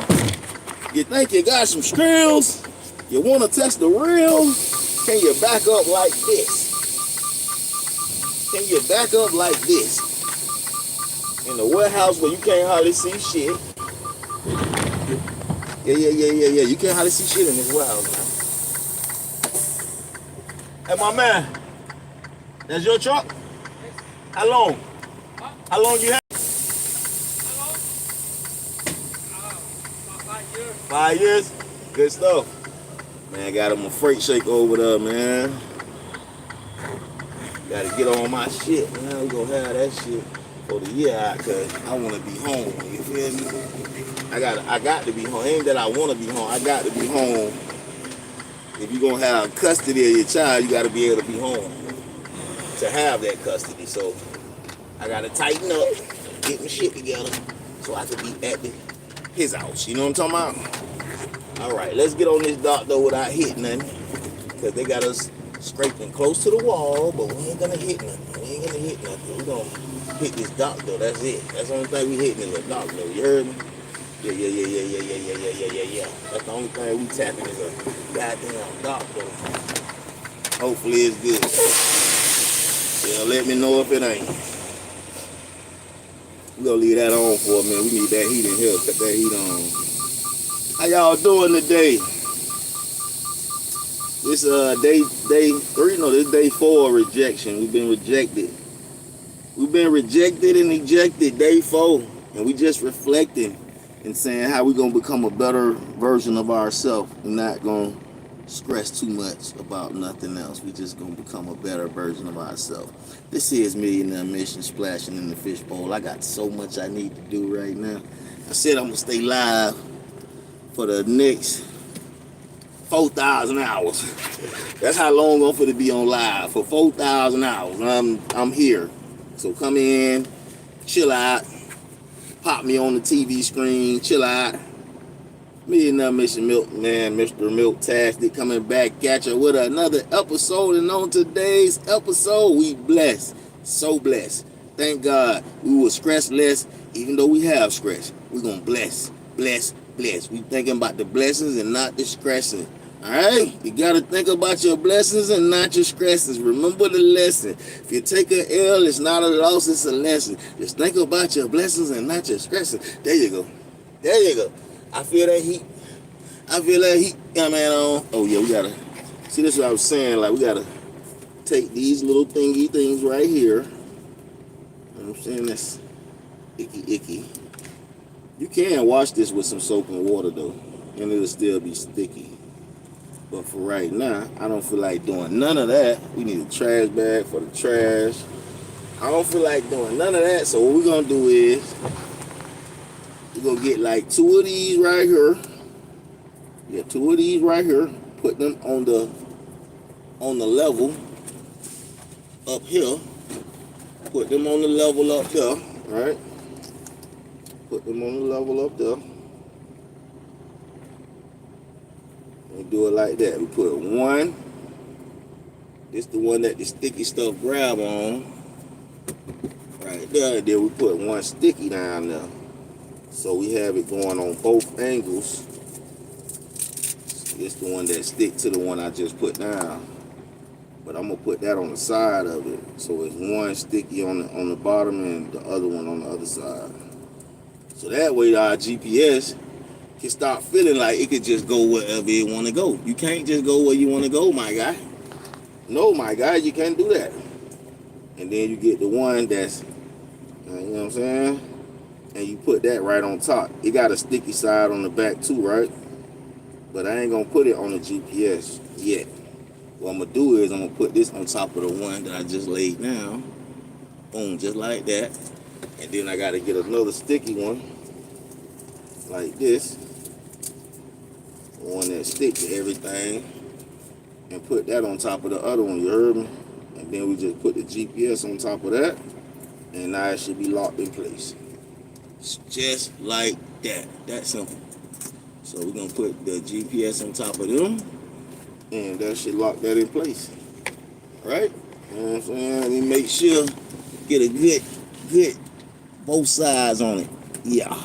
You think you got some skills? You wanna test the real? Can you back up like this? Can you back up like this? In the warehouse where you can't hardly see shit. Yeah. You can't hardly see shit in this warehouse, man. Hey, my man. That's your truck? How long? How long you have? About 5 years. 5 years? Good stuff. Man, I got him a freight shake over there, man. Gotta get on my shit, man. We gonna have that shit for the year out, cause I wanna be home. You feel me? I got to be home. Ain't that I wanna be home. I got to be home. If you gonna have custody of your child, you gotta be able to be home to have that custody. So I gotta tighten up, get my shit together, so I can be at his house. You know what I'm talking about? All right, let's get on this dock though without hitting nothing, cause they got us scraping close to the wall, but we ain't gonna hit nothing. We ain't gonna hit nothing. We gonna hit this dock though. That's it. That's the only thing we hitting in the dock though. You heard me? Yeah. That's the only thing we tapping is a goddamn dock though. Hopefully it's good. Yeah, let me know if it ain't. We gonna leave that on for a minute. We need that heat in here. Cut that heat on. How y'all doing today? This day 3, no, this day 4 of rejection. We've been rejected. We've been rejected and ejected, day 4. And we just reflecting and saying how we gonna become a better version of ourselves. We're not gonna stress too much about nothing else. We just gonna become a better version of ourselves. This is Millionaire Mission Splashing in the Fishbowl. I got so much I need to do right now. I said I'm gonna stay live for the next 4,000 hours. That's how long I'm finna be on live, for 4,000 hours. I'm here. So come in, chill out, pop me on the TV screen, chill out. Millionaire Mission Milkman, Mr. Milktastic, coming back at you with another episode. And on today's episode, we blessed, so blessed. Thank God we will stress less, even though we have stress. We're gonna bless. We thinking about the blessings and not the stressing. All right, you gotta think about your blessings and not your stresses. Remember the lesson. If you take an L, it's not a loss, it's a lesson. Just think about your blessings and not your stresses. There you go. I feel that heat coming on. Oh yeah, we gotta see. This is what I was saying. Like, we gotta take these little thingy things right here. You know what I'm saying? That's icky. You can wash this with some soap and water though, and it'll still be sticky. But for right now, I don't feel like doing none of that. We need a trash bag for the trash. I don't feel like doing none of that. So what we're gonna do is we're gonna get like 2 of these right here. Yeah, 2 of these right here. Put them on the level up here. Put them on the level up there, right? Put them on the level up there. We do it like that. We put 1. This the one that the sticky stuff grab on. Right there. Then we put 1 sticky down there. So we have it going on both angles. This the one that stick to the one I just put down. But I'm gonna put that on the side of it. So it's 1 sticky on the bottom and the other one on the other side. So that way our GPS can start feeling like it could just go wherever it want to go. You can't just go where you want to go, my guy. No, my guy, you can't do that. And then you get the one that's, you know what I'm saying? And you put that right on top. It got a sticky side on the back too, right? But I ain't gonna put it on the GPS yet. What I'm gonna do is I'm gonna put this on top of the one that I just laid down. Boom, just like that. And then I gotta get another sticky one, like this. One that stick to everything, and put that on top of the other one, you heard me? And then we just put the GPS on top of that, and now it should be locked in place. It's just like that. That simple. So we're gonna put the GPS on top of them, and that should lock that in place. Right? You know what I'm saying? Let me make sure, get a good both sides on it. Yeah.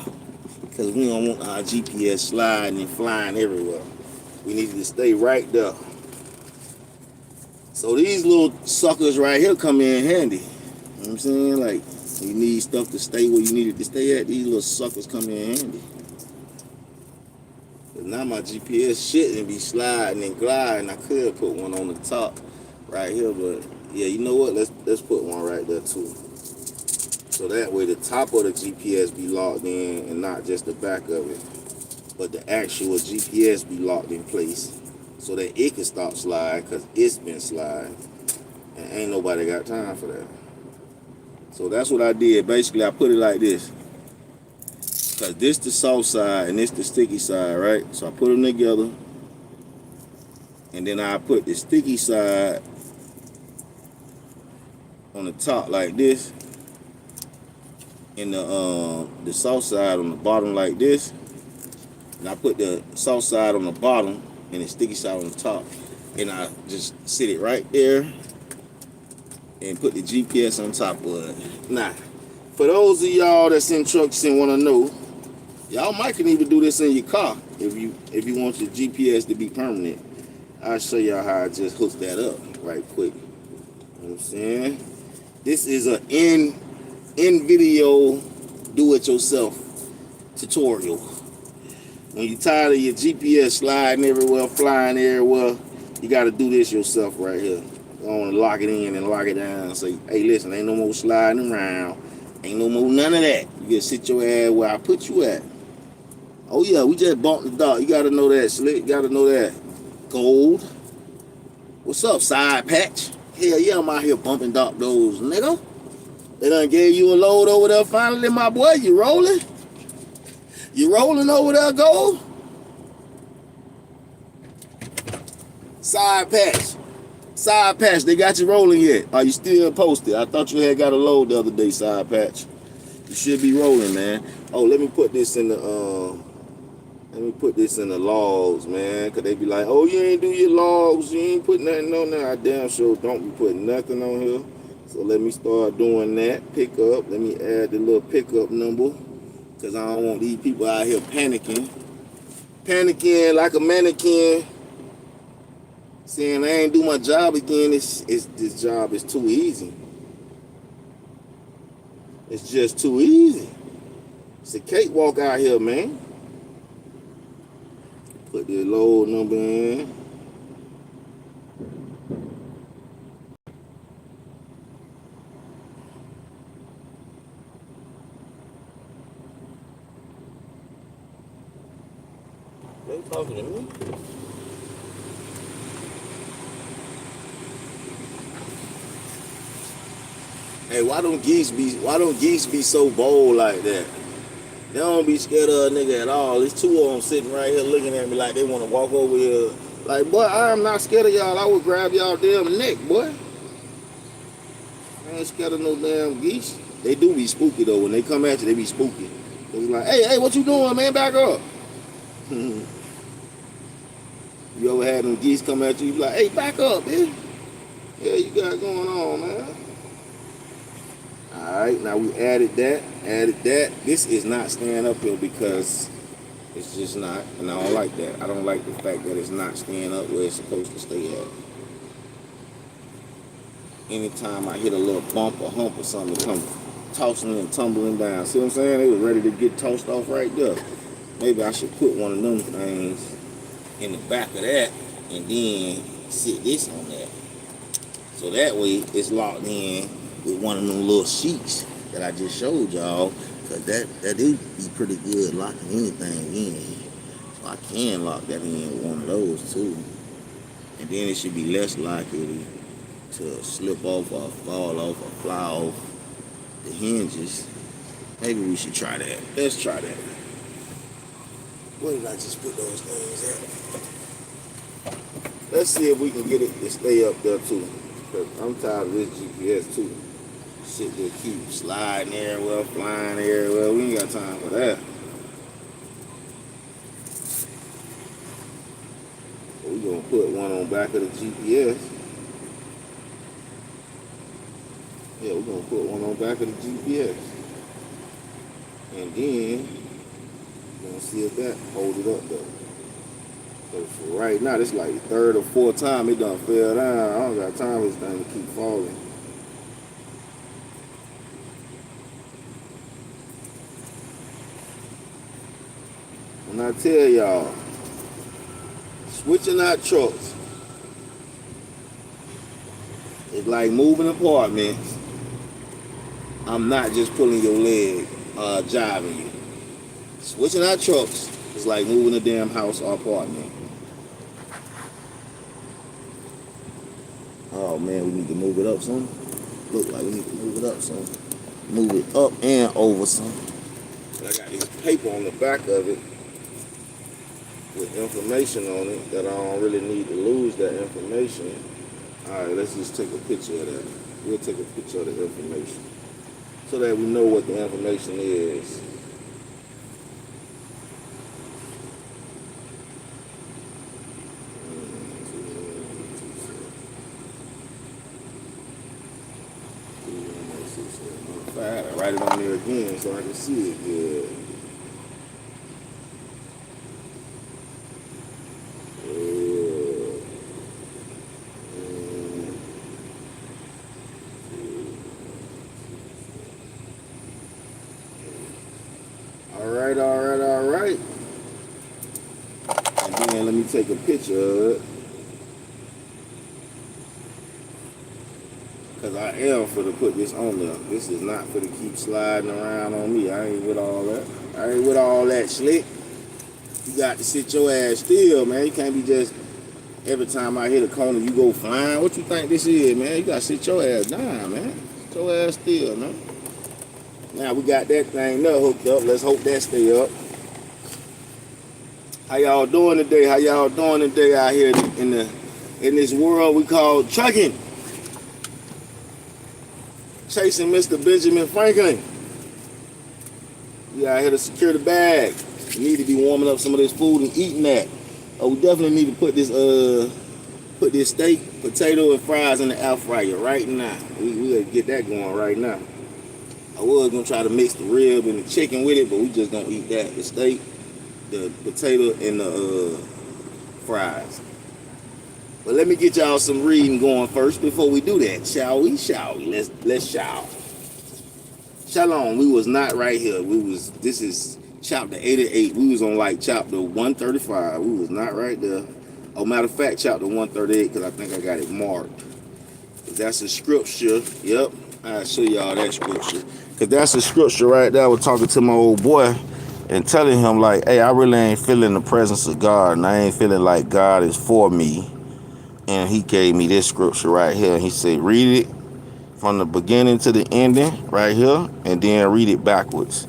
Because we don't want our GPS sliding and flying everywhere. We need to stay right there. So these little suckers right here come in handy. You know what I'm saying? Like, you need stuff to stay where you need it to stay at. These little suckers come in handy. But now my GPS shouldn't be sliding and gliding. I could put one on the top right here, but yeah, you know what? Let's put one right there too. So that way the top of the GPS be locked in and not just the back of it, but the actual GPS be locked in place so that it can stop sliding, because it's been sliding and ain't nobody got time for that. So that's what I did. Basically, I put it like this, because this the soft side and this the sticky side, right? So I put them together, and then I put the sticky side on the top like this, and the soft side on the bottom like this. And I put the soft side on the bottom and the sticky side on the top, and I just sit it right there and put the GPS on top of it. Now, for those of y'all that's in trucks and want to know, y'all might can even do this in your car if you want your GPS to be permanent. I'll show y'all how I just hook that up right quick. You know what I'm saying? This is a in video do-it-yourself tutorial. When you're tired of your GPS sliding everywhere, flying everywhere, you got to do this yourself right here. You want to lock it in and lock it down. Say, hey, listen, ain't no more sliding around. Ain't no more none of that. You just sit your ass where I put you at. Oh, yeah, we just bought the dog. You got to know that, Slick. You got to know that. Gold. What's up, side patch? Hell yeah, I'm out here bumping Doc those, nigga. They done gave you a load over there finally, my boy. You rolling? You rolling over there, Gold? Side patch. Side patch, they got you rolling yet? Are you still posted? I thought you had got a load the other day, side patch. You should be rolling, man. Oh, let me put this in the logs, man. Cause they be like, oh, you ain't do your logs, you ain't put nothing on there. I damn sure don't be putting nothing on here. So let me start doing that. Pickup. Let me add the little pickup number. Cause I don't want these people out here panicking. Panicking like a mannequin. Saying I ain't do my job again. This job is too easy. It's just too easy. It's a cakewalk out here, man. Put the load number in. They talking to me? Hey, why don't geese be so bold like that? They don't be scared of a nigga at all. There's two of them sitting right here looking at me like they want to walk over here. Like, boy, I am not scared of y'all. I would grab y'all damn neck, boy. I ain't scared of no damn geese. They do be spooky, though. When they come at you, they be spooky. They be like, hey, what you doing, man? Back up. You ever had them geese come at you? You be like, hey, back up, man. Yeah, you got going on, man. Alright, now we added that. This is not staying up here because it's just not, and I don't like that. I don't like the fact that it's not staying up where it's supposed to stay at. Anytime I hit a little bump or hump or something, it come tossing and tumbling down. See what I'm saying? They was ready to get tossed off right there. Maybe I should put one of them things in the back of that and then sit this on that. So that way it's locked in with one of them little sheets that I just showed y'all, because that do be pretty good locking anything in. So I can lock that in with one of those too. And then it should be less likely to slip off or fall off or fly off the hinges. Maybe we should try that. Let's try that. Where did I just put those things at? Let's see if we can get it to stay up there too. Cause I'm tired of this GPS too. Shit that keep sliding everywhere, flying everywhere. We ain't got time for that. We're gonna put one on back of the GPS. Yeah, we're gonna put one on back of the GPS. And then we're gonna see if that hold it up though. Cause for right now, this like the third or fourth time it done fell down. I don't got time for this thing to keep falling. And I tell y'all, switching out trucks is like moving apartments. I'm not just pulling your leg, jiving you. Switching out trucks is like moving a damn house or apartment. Oh man, we need to move it up some. Look like we need to move it up some. Move it up and over some. I got this paper on the back of it with information on it that I don't really need to lose that information. Alright, let's just take a picture of that. We'll take a picture of the information so that we know what the information is. write it on there again so I can see it good. All right. And then let me take a picture of it. Because I am for to put this on there. This is not for to keep sliding around on me. I ain't with all that. I ain't with all that slick. You got to sit your ass still, man. You can't be just, every time I hit a corner, you go flying. What you think this is, man? You got to sit your ass down, man. Sit your ass still, man. Now we got that thing there hooked up. Let's hope that stay up. How y'all doing today? How y'all doing today out here in this world we call trucking? Chasing Mr. Benjamin Franklin. We out here to secure the bag. We need to be warming up some of this food and eating that. We definitely need to put this steak, potato, and fries in the air fryer right now. We gotta get that going right now. I was gonna try to mix the rib and the chicken with it, but we just gonna eat that. The steak, the potato, and the fries. But let me get y'all some reading going first before we do that, shall we? Let's shout. Shalom, we was not right here. This is chapter 88. We was on like chapter 135. We was not right there. Oh, matter of fact, chapter 138, because I think I got it marked. That's a scripture. Yep, I'll show y'all that scripture. Because that's a scripture right there. I was talking to my old boy and telling him like, hey, I really ain't feeling the presence of God, and I ain't feeling like God is for me. And he gave me this scripture right here. He said, read it from the beginning to the ending right here, and then read it backwards.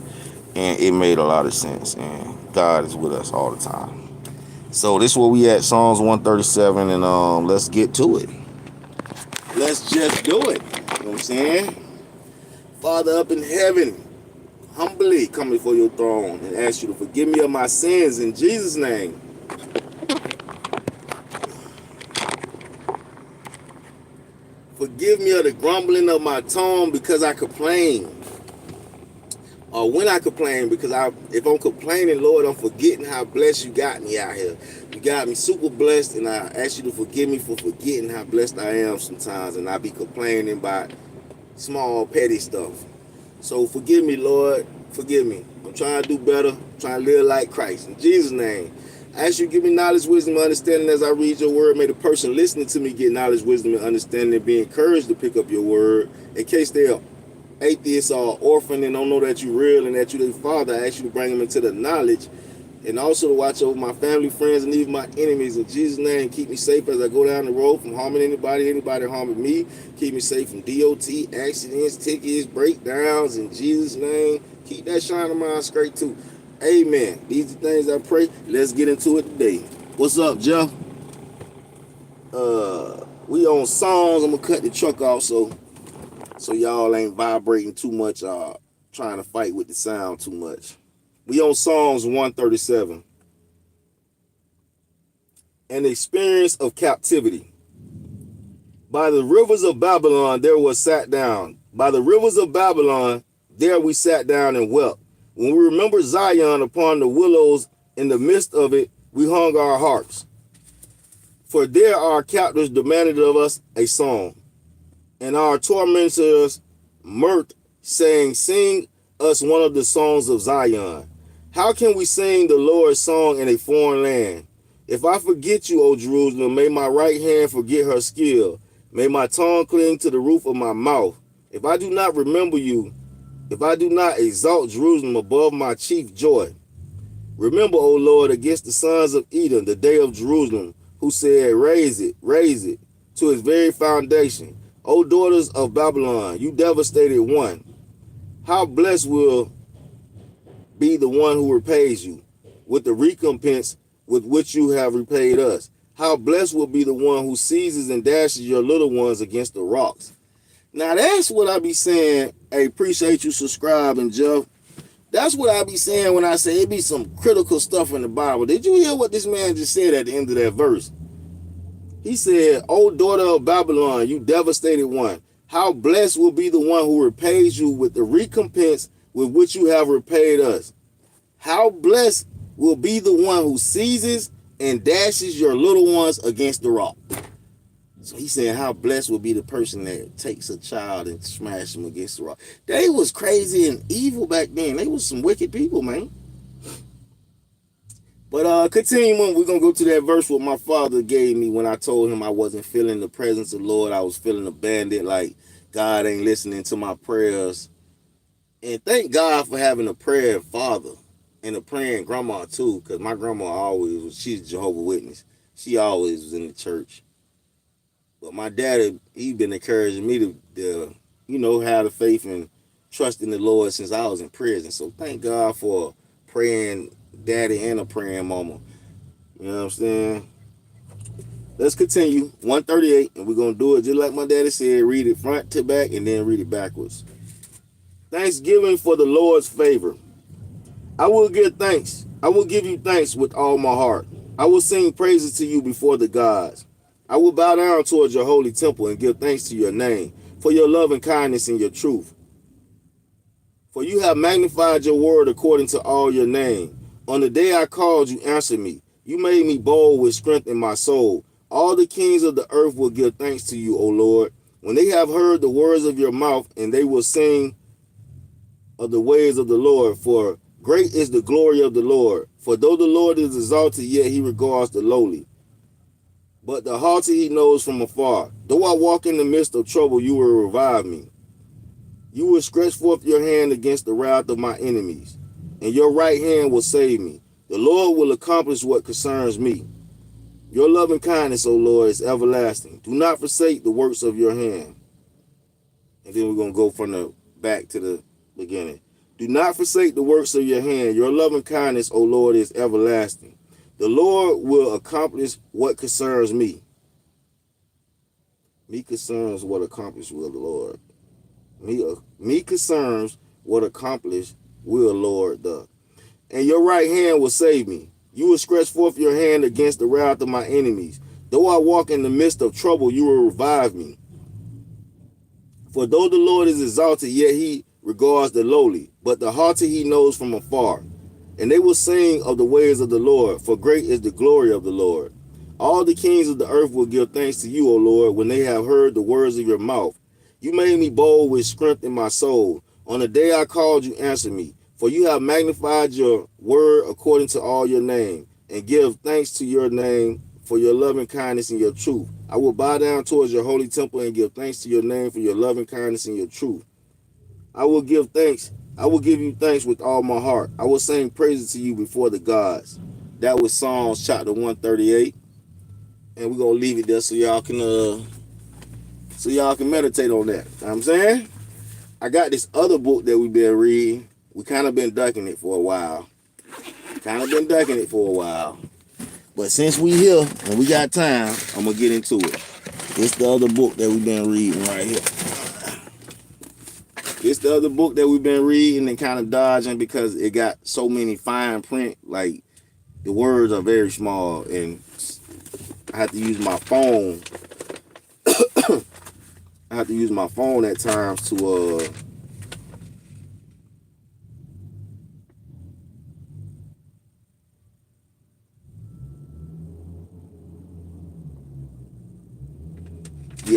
And it made a lot of sense. And God is with us all the time. So this is where we at, Psalms 137, and let's get to it. Let's just do it. You know what I'm saying? Father up in heaven, humbly come before your throne and ask you to forgive me of my sins in Jesus' name. Forgive me of the grumbling of my tongue because I complain. Or when I complain, because if I'm complaining, Lord, I'm forgetting how blessed you got me out here. You got me super blessed, and I ask you to forgive me for forgetting how blessed I am sometimes, and I be complaining about small, petty stuff. So forgive me, Lord. Forgive me. I'm trying to do better. I'm trying to live like Christ. In Jesus' name. I ask you to give me knowledge, wisdom, and understanding as I read your word. May the person listening to me get knowledge, wisdom, and understanding, and be encouraged to pick up your word. In case they're atheists or orphan and don't know that you're real and that you're their father, I ask you to bring them into the knowledge, and also to watch over my family, friends, and even my enemies. In Jesus' name, keep me safe as I go down the road from harming anybody harming me. Keep me safe from DOT, accidents, tickets, breakdowns. In Jesus' name, keep that shine of mine straight too. Amen. These are things I pray. Let's get into it today. What's up, Jeff? We on songs. I'm gonna cut the truck off so y'all ain't vibrating too much, trying to fight with the sound too much. We on Psalms 137. An experience of captivity. By the rivers of Babylon there was sat down. By the rivers of Babylon there we sat down and wept. When we remember Zion upon the willows, in the midst of it, we hung our harps. For there our captors demanded of us a song, and our tormentors murmured, saying, sing us one of the songs of Zion. How can we sing the Lord's song in a foreign land? If I forget you, O Jerusalem, may my right hand forget her skill. May my tongue cling to the roof of my mouth. If I do not remember you, if I do not exalt Jerusalem above my chief joy. Remember, O Lord, against the sons of Edom, the day of Jerusalem, who said, raise it, to its very foundation. O daughters of Babylon, you devastated one. How blessed will be the one who repays you with the recompense with which you have repaid us. How blessed will be the one who seizes and dashes your little ones against the rocks. Now that's what I be saying. Hey, appreciate you subscribing, Jeff. That's what I be saying when I say it be some critical stuff in the Bible. Did you hear what this man just said at the end of that verse? He said, "O daughter of Babylon, you devastated one." How blessed will be the one who repays you with the recompense with which you have repaid us. How blessed will be the one who seizes and dashes your little ones against the rock. So he's saying how blessed will be the person that takes a child and smash them against the rock. They was crazy and evil back then. They was some wicked people, man. But continuing, we're going to go to that verse what my father gave me when I told him I wasn't feeling the presence of the Lord. I was feeling abandoned, like God ain't listening to my prayers. And thank God for having a praying father and a praying grandma too, because my grandma always was, she's Jehovah's Witness. She always was in the church. But my daddy, he been encouraging me to have the faith and trust in the Lord since I was in prison. So thank God for a praying daddy and a praying mama. You know what I'm saying? Let's continue. 138, and we're going to do it just like my daddy said. Read it front to back and then read it backwards. Thanksgiving for the Lord's favor. I will give thanks. I will give you thanks with all my heart. I will sing praises to you before the gods. I will bow down towards your holy temple and give thanks to your name for your love and kindness and your truth. For you have magnified your word according to all your name. On the day I called, you answered me. You made me bold with strength in my soul. All the kings of the earth will give thanks to you, O Lord, when they have heard the words of your mouth, and they will sing of the ways of the Lord. For great is the glory of the Lord. For though the Lord is exalted, yet he regards the lowly. But the haughty he knows from afar. Though I walk in the midst of trouble, you will revive me. You will stretch forth your hand against the wrath of my enemies, and your right hand will save me. The Lord will accomplish what concerns me. Your loving kindness, O Lord, is everlasting. Do not forsake the works of your hand. And then we're going to go from the back to the beginning. Do not forsake the works of your hand. Your loving kindness, O Lord, is everlasting. The Lord will accomplish what concerns me. Me concerns what accomplish will the Lord. Me concerns what accomplish will Lord the. And your right hand will save me. You will stretch forth your hand against the wrath of my enemies. Though I walk in the midst of trouble, you will revive me. For though the Lord is exalted, yet he regards the lowly, but the haughty he knows from afar. And they will sing of the ways of the Lord, for great is the glory of the Lord. All the kings of the earth will give thanks to you, O Lord, when they have heard the words of your mouth. You made me bold with strength in my soul. On the day I called, you answered me. For you have magnified your word according to all your name, and give thanks to your name for your loving kindness and your truth. I will bow down towards your holy temple and give thanks to your name for your loving kindness and your truth. I will give thanks. I will give you thanks with all my heart. I will sing praises to you before the gods. That was Psalms chapter 138. And we're going to leave it there so y'all can meditate on that. You know what I'm saying? I got this other book that we've been reading. We kind of been ducking it for a while. But since we here and we got time, I'm going to get into it. It's the other book that we've been reading right here. It's the other book that we've been reading and kind of dodging because it got so many fine print. Like, the words are very small, and I have to use my phone. I have to use my phone at times to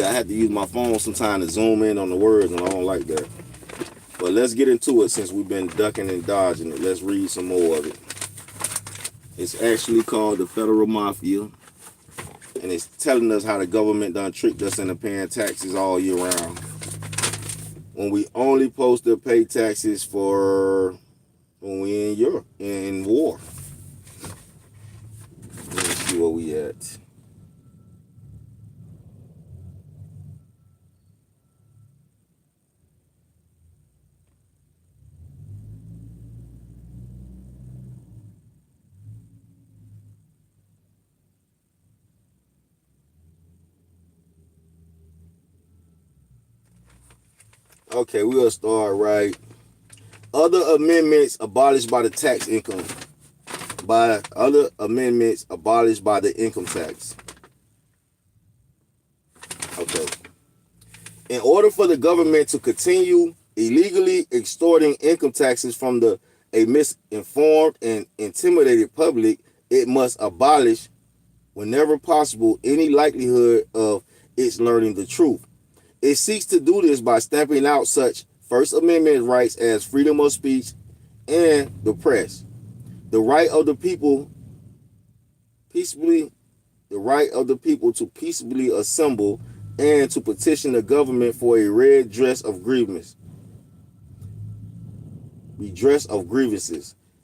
I have to use my phone sometimes to zoom in on the words, and I don't like that. But let's get into it since we've been ducking and dodging it. Let's read some more of it. It's actually called The Federal Mafia, and it's telling us how the government done tricked us into paying taxes all year round, when we only supposed to pay taxes for when we in war. Let's see where we at. Okay, we'll start right. Other amendments abolished by the tax income. By other amendments abolished by the income tax. Okay. In order for the government to continue illegally extorting income taxes from a misinformed and intimidated public, it must abolish, whenever possible, any likelihood of its learning the truth. It seeks to do this by stamping out such First Amendment rights as freedom of speech and the press, the right of the people peaceably, the right of the people to peaceably assemble and to petition the government for a redress of grievances.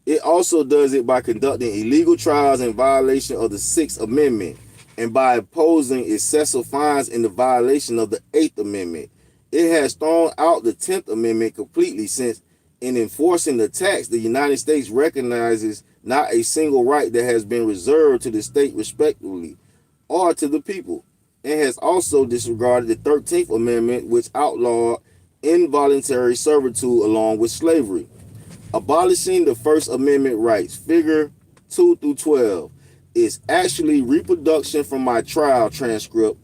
It also does it by conducting illegal trials in violation of the Sixth Amendment and by imposing excessive fines in the violation of the Eighth Amendment. It has thrown out the 10th Amendment completely, since in enforcing the tax, the United States recognizes not a single right that has been reserved to the state respectively or to the people, and has also disregarded the 13th Amendment, which outlawed involuntary servitude along with slavery. Abolishing the First Amendment rights, figure 2 through 12, is actually reproduction from my trial transcript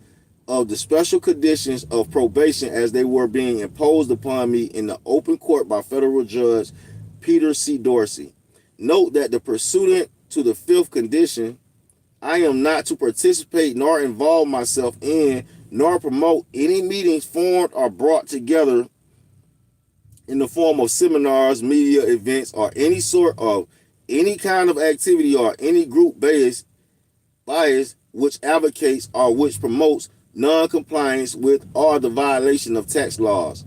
of the special conditions of probation as they were being imposed upon me in the open court by federal judge Peter C. Dorsey. Note that the pursuant to the fifth condition, I am not to participate nor involve myself in nor promote any meetings formed or brought together in the form of seminars, media events, or any sort of any kind of activity or any group based bias which advocates or which promotes non-compliance with or the violation of tax laws.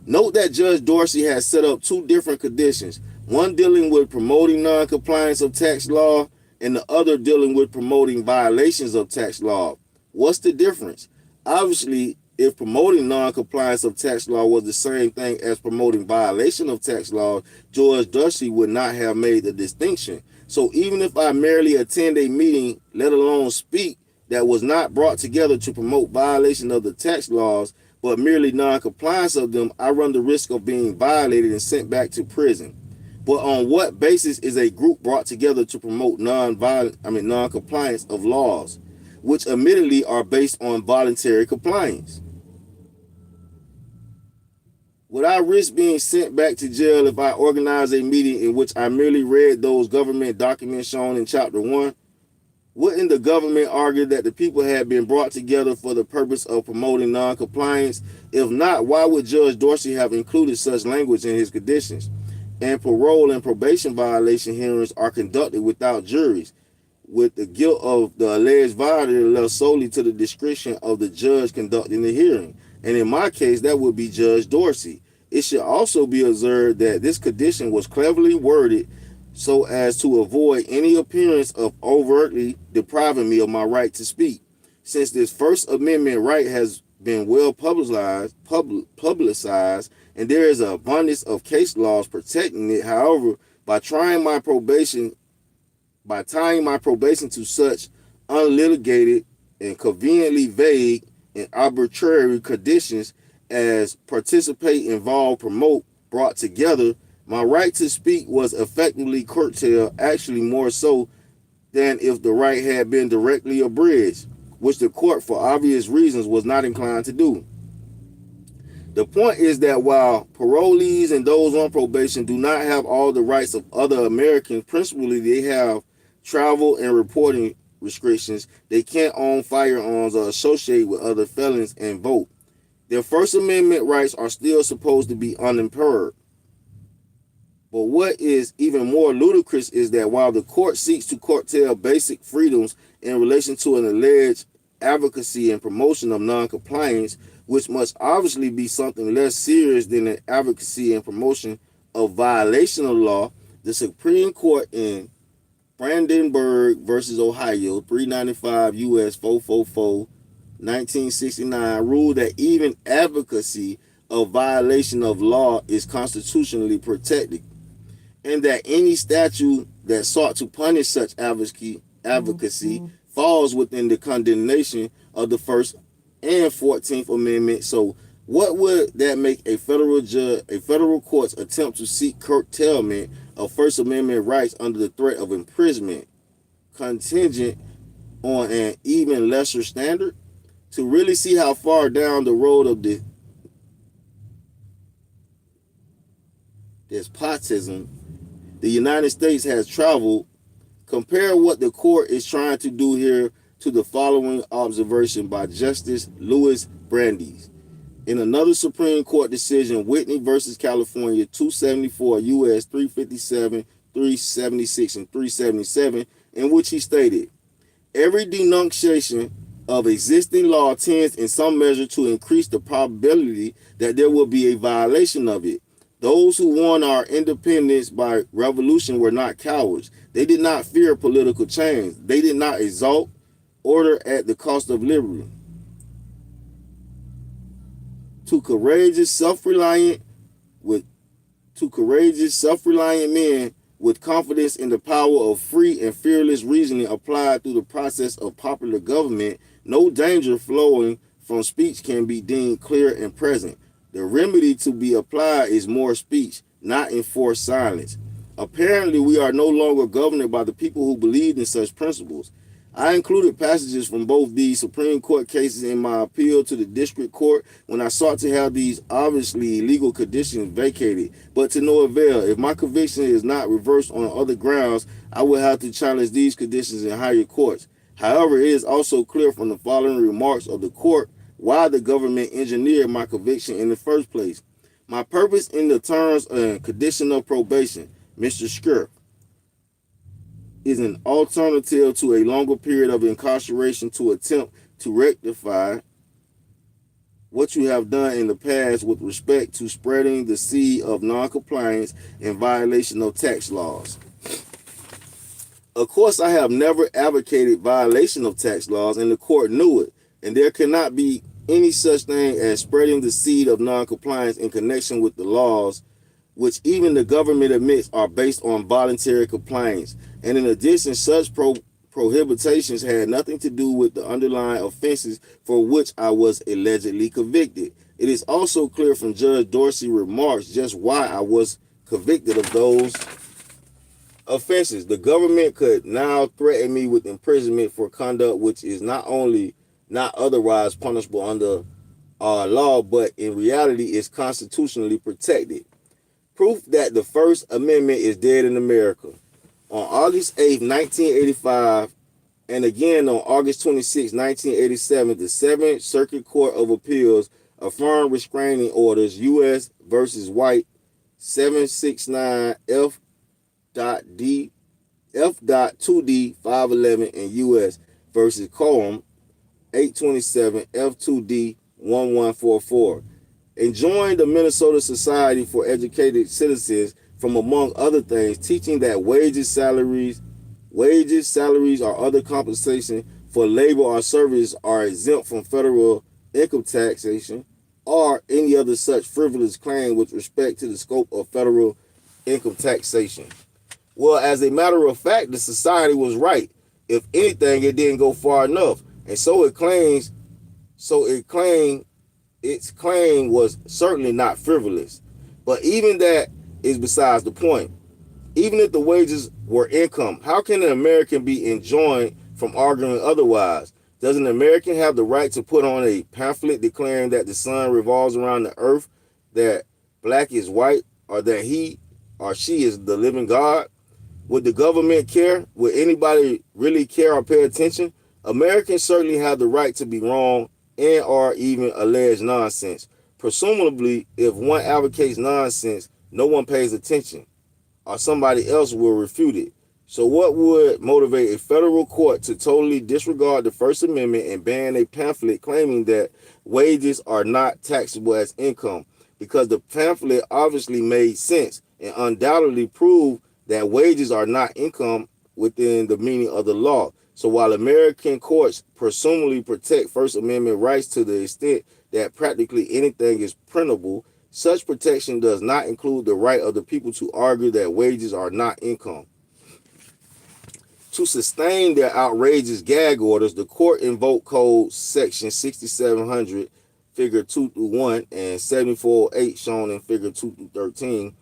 Note that Judge Dorsey has set up two different conditions, one dealing with promoting non-compliance of tax law and the other dealing with promoting violations of tax law. What's the difference? Obviously, if promoting non-compliance of tax law was the same thing as promoting violation of tax law, Judge Dorsey would not have made the distinction. So even if I merely attend a meeting, let alone speak, that was not brought together to promote violation of the tax laws, but merely non-compliance of them, I run the risk of being violated and sent back to prison. But on what basis is a group brought together to promote non-compliance of laws, which admittedly are based on voluntary compliance? Would I risk being sent back to jail if I organize a meeting in which I merely read those government documents shown in Chapter 1? Wouldn't the government argue that the people had been brought together for the purpose of promoting non-compliance? If not, why would Judge Dorsey have included such language in his conditions? And parole and probation violation hearings are conducted without juries, with the guilt of the alleged violator left solely to the discretion of the judge conducting the hearing. And in my case, that would be Judge Dorsey. It should also be observed that this condition was cleverly worded so as to avoid any appearance of overtly depriving me of my right to speak. Since this First Amendment right has been well publicized, and there is an abundance of case laws protecting it, however, by tying my probation to such unlitigated and conveniently vague and arbitrary conditions as participate, involve, promote, brought together, my right to speak was effectively curtailed, actually more so than if the right had been directly abridged, which the court, for obvious reasons, was not inclined to do. The point is that while parolees and those on probation do not have all the rights of other Americans, principally they have travel and reporting restrictions, they can't own firearms or associate with other felons and vote. Their First Amendment rights are still supposed to be unimpaired. But what is even more ludicrous is that while the court seeks to curtail basic freedoms in relation to an alleged advocacy and promotion of non-compliance, which must obviously be something less serious than an advocacy and promotion of violation of law, the Supreme Court in Brandenburg versus Ohio, 395 U.S. 444, 1969, ruled that even advocacy of violation of law is constitutionally protected, and that any statute that sought to punish such advocacy falls within the condemnation of the First and 14th Amendment. So what would that make a federal court's attempt to seek curtailment of First Amendment rights under the threat of imprisonment contingent on an even lesser standard? To really see how far down the road of the despotism the United States has traveled, compare what the court is trying to do here to the following observation by Justice Louis Brandeis. In another Supreme Court decision, Whitney versus California, 274 U.S. 357, 376, and 377, in which he stated, every denunciation of existing law tends in some measure to increase the probability that there will be a violation of it. Those who won our independence by revolution were not cowards. They did not fear political change. They did not exalt order at the cost of liberty. To courageous, self-reliant men with confidence in the power of free and fearless reasoning applied through the process of popular government, no danger flowing from speech can be deemed clear and present. The remedy to be applied is more speech, not enforced silence. Apparently, we are no longer governed by the people who believed in such principles. I included passages from both these Supreme Court cases in my appeal to the district court when I sought to have these obviously illegal conditions vacated, but to no avail. If my conviction is not reversed on other grounds, I will have to challenge these conditions in higher courts. However, it is also clear from the following remarks of the court why the government engineered my conviction in the first place. My purpose in the terms and condition of probation, Mr. Skirk, is an alternative to a longer period of incarceration to attempt to rectify what you have done in the past with respect to spreading the seed of noncompliance and violation of tax laws. Of course, I have never advocated violation of tax laws, and the court knew it, and there cannot be any such thing as spreading the seed of noncompliance in connection with the laws, which even the government admits are based on voluntary compliance. And in addition, such prohibitions had nothing to do with the underlying offenses for which I was allegedly convicted. It is also clear from Judge Dorsey's remarks just why I was convicted of those offenses. The government could now threaten me with imprisonment for conduct which is not only not otherwise punishable under our law, but in reality is constitutionally protected. Proof that the First Amendment is dead in America. On August 8, 1985, and again on August 26, 1987, the 7th Circuit Court of Appeals affirmed restraining orders U.S. versus White 769 F.2D 511 and U.S. versus Coram 827 F2D 1144. Enjoined the Minnesota Society for Educated Citizens from, among other things, teaching that wages, salaries, or other compensation for labor or service are exempt from federal income taxation or any other such frivolous claim with respect to the scope of federal income taxation. Well, as a matter of fact, the society was right. If anything, it didn't go far enough. And so it claims, its claim was certainly not frivolous. But even that is besides the point. Even if the wages were income, how can an American be enjoined from arguing otherwise? Does an American have the right to put on a pamphlet declaring that the sun revolves around the earth, that black is white, or that he or she is the living God? Would the government care? Would anybody really care or pay attention? Americans certainly have the right to be wrong and or even allege nonsense. Presumably, if one advocates nonsense, no one pays attention, or somebody else will refute it. So what would motivate a federal court to totally disregard the First Amendment and ban a pamphlet claiming that wages are not taxable as income? Because the pamphlet obviously made sense and undoubtedly proved that wages are not income within the meaning of the law. So while American courts presumably protect First Amendment rights to the extent that practically anything is printable, such protection does not include the right of the people to argue that wages are not income. To sustain their outrageous gag orders, the court invoked Code Section 6700, Figure 2-1, and 7408, shown in Figure 2-13.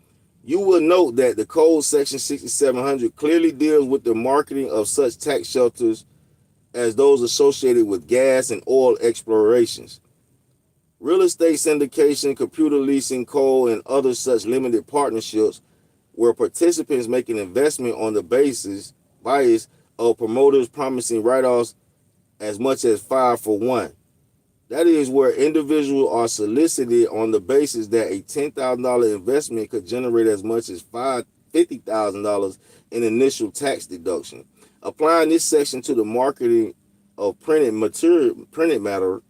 You will note that the Code Section 6700 clearly deals with the marketing of such tax shelters as those associated with gas and oil explorations. Real estate syndication, computer leasing, coal, and other such limited partnerships where participants make an investment on the bias of promoters promising write-offs as much as 5 for 1. That is where individuals are solicited on the basis that a $10,000 investment could generate as much as $50,000 in initial tax deduction. Applying this section to the marketing of printed matter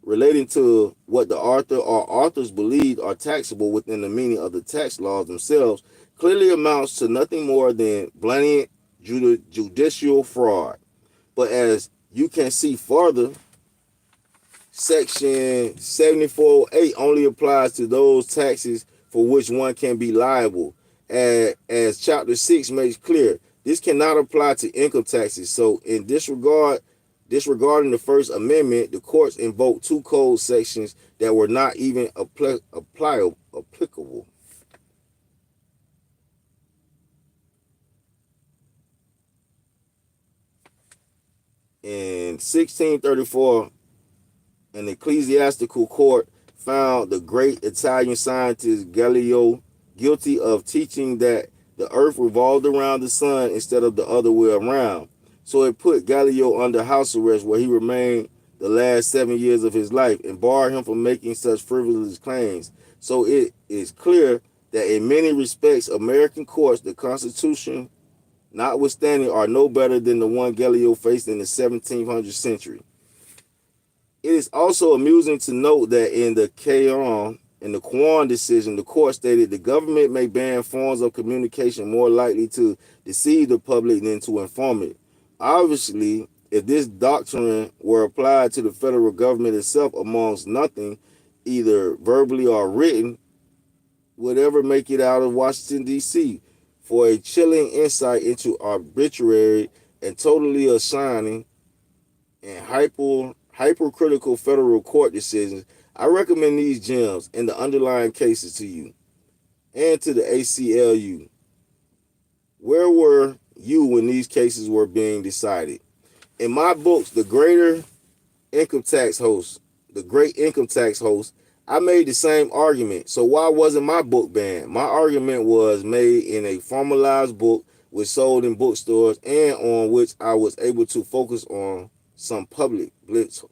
relating to what the author or authors believe are taxable within the meaning of the tax laws themselves clearly amounts to nothing more than blatant judicial fraud. But as you can see further, Section 7408 only applies to those taxes for which one can be liable. As Chapter 6 makes clear, this cannot apply to income taxes. So in disregarding the First Amendment, the courts invoked two code sections that were not even applicable. In 1634, an ecclesiastical court found the great Italian scientist Galileo guilty of teaching that the earth revolved around the sun instead of the other way around. So it put Galileo under house arrest where he remained the last 7 years of his life and barred him from making such frivolous claims. So it is clear that in many respects, American courts, the Constitution notwithstanding, are no better than the one Galileo faced in the 1700th century. It is also amusing to note that in the Kwan decision, the court stated the government may ban forms of communication more likely to deceive the public than to inform it. Obviously, if this doctrine were applied to the federal government itself, amongst nothing, either verbally or written, would ever make it out of Washington, D.C. for a chilling insight into arbitrary and totally assigning and hypercritical federal court decisions, I recommend these gems and the underlying cases to you and to the ACLU. Where were you when these cases were being decided? In my books, The Great Income Tax Host, I made the same argument. So why wasn't my book banned? My argument was made in a formalized book which sold in bookstores and on which I was able to focus on some public blitz.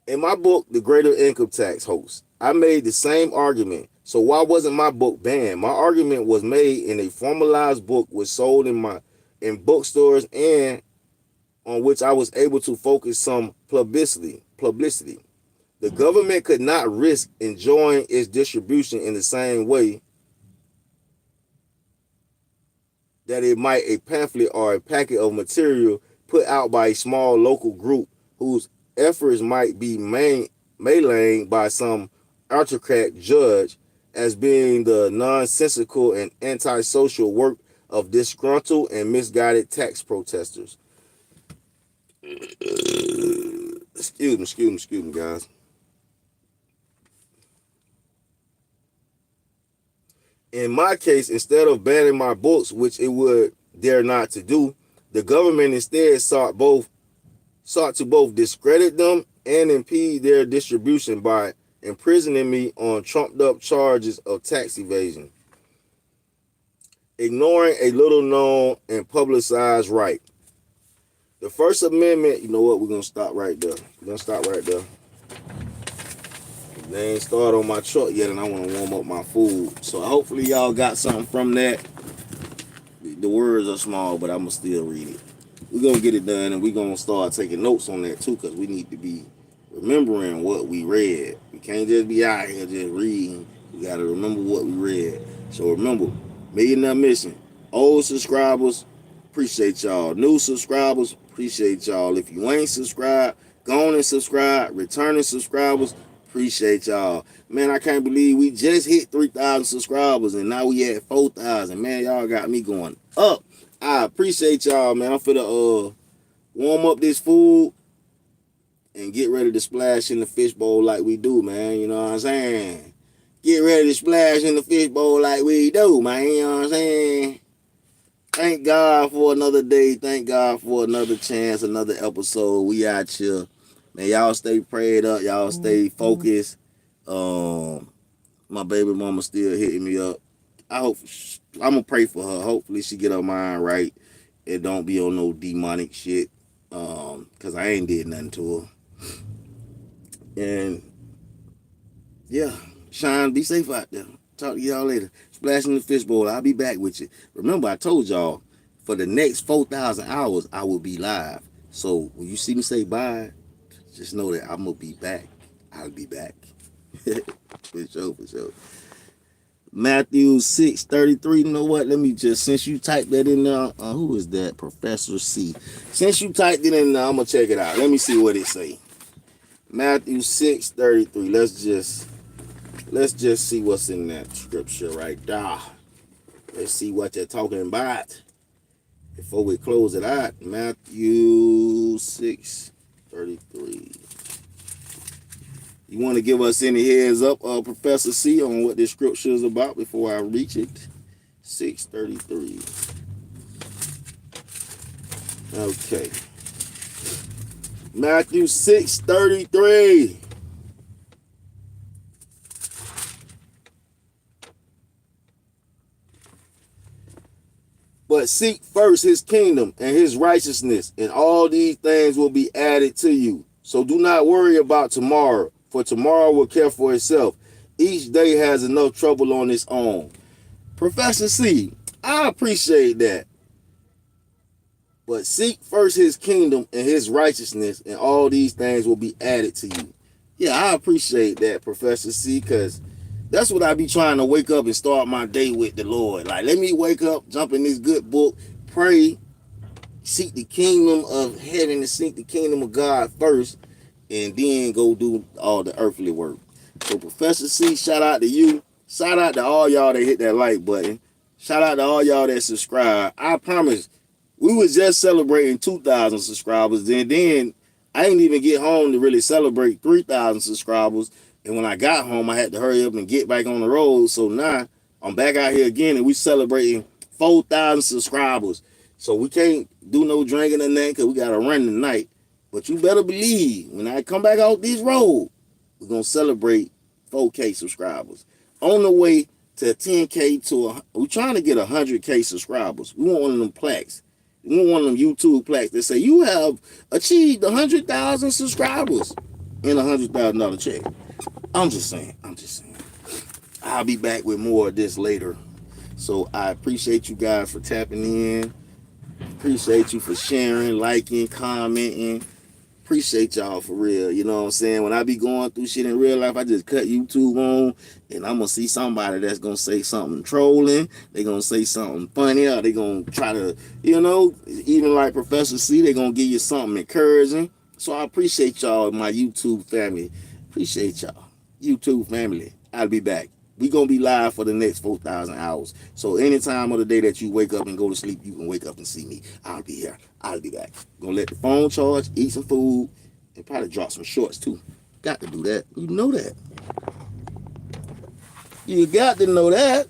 In my book, The Greater Income Tax Host, I made the same argument. So why wasn't my book banned? My argument was made in a formalized book which sold in bookstores and on which I was able to focus some publicity. The government could not risk enjoying its distribution in the same way that it might a pamphlet or a packet of material put out by a small local group whose efforts might be maligned by some autocrat judge as being the nonsensical and antisocial work of disgruntled and misguided tax protesters. Excuse me, guys. In my case, instead of banning my books, which it would dare not to do, the government instead sought to both discredit them and impede their distribution by imprisoning me on trumped-up charges of tax evasion, ignoring a little-known and publicized right. The First Amendment, you know what, we're going to stop right there. They ain't started on my truck yet, and I want to warm up my food. So hopefully y'all got something from that. The words are small, but I'm going to still read it. We're going to get it done, and we're going to start taking notes on that, too, because we need to be remembering what we read. We can't just be out here just reading. We got to remember what we read. So remember, Millionaire Mission. Old subscribers, appreciate y'all. New subscribers, appreciate y'all. If you ain't subscribed, go on and subscribe. Returning subscribers, appreciate y'all. Man, I can't believe we just hit 3,000 subscribers and now we at 4,000. Man, y'all got me going up. I appreciate y'all, man. I'm finna warm up this food and get ready to splash in the fishbowl like we do, man. You know what I'm saying? Get ready to splash in the fishbowl like we do, man. You know what I'm saying? Thank God for another day. Thank God for another chance, another episode. We out here. Man, y'all stay prayed up. Y'all stay focused. My baby mama still hitting me up. I'm gonna pray for her. Hopefully she get her mind right and don't be on no demonic shit. Cause I ain't did nothing to her. And yeah, Sean, be safe out there. Talk to y'all later. Splashing the Fishbowl. I'll be back with you. Remember, I told y'all for the next 4,000 hours I will be live. So when you see me say bye, just know that I'm gonna be back. I'll be back. For sure, for sure. Matthew 6:33. You know what? Let me just, since you typed that in there, who is that? Professor C. Since you typed it in there, I'm gonna check it out. Let me see what it say. Matthew 6:33. Let's just see what's in that scripture right there. Let's see what they're talking about before we close it out. Matthew 6:33. You want to give us any heads up, Professor C, on what this scripture is about before I reach it? 6:33. Okay. Matthew 6:33. But seek first his kingdom and his righteousness, and all these things will be added to you. So do not worry about tomorrow, for tomorrow will care for itself. Each day has enough trouble on its own. Professor C, I appreciate that. But seek first his kingdom and his righteousness, and all these things will be added to you. Yeah, I appreciate that, Professor C, because that's what I be trying to wake up and start my day with the Lord. Like, let me wake up, jump in this good book, pray, seek the kingdom of heaven and seek the kingdom of God first, and then go do all the earthly work. So, Professor C, shout out to you. Shout out to all y'all that hit that like button. Shout out to all y'all that subscribe. I promise, we was just celebrating 2,000 subscribers, and then I didn't even get home to really celebrate 3,000 subscribers. And when I got home, I had to hurry up and get back on the road. So now I'm back out here again, and we celebrating 4,000 subscribers. So we can't do no drinking or nothing because we got to run tonight. But you better believe, when I come back out this road, we're going to celebrate 4K subscribers. On the way to 10K we're trying to get 100K subscribers. We want one of them plaques. We want one of them YouTube plaques that say, you have achieved 100,000 subscribers and a $100,000 check. I'm just saying. I'll be back with more of this later. So I appreciate you guys for tapping in. Appreciate you for sharing, liking, commenting. Appreciate y'all for real. You know what I'm saying? When I be going through shit in real life, I just cut YouTube on, and I'm going to see somebody that's going to say something trolling. They're going to say something funny, or they're going to try to, even like Professor C, they're going to give you something encouraging. So I appreciate y'all, my YouTube family. Appreciate y'all. YouTube family. I'll be back. We going to be live for the next 4,000 hours. So any time of the day that you wake up and go to sleep, you can wake up and see me. I'll be here. I'll be back. Going to let the phone charge, eat some food, and probably drop some shorts too. Got to do that. You know that. You got to know that.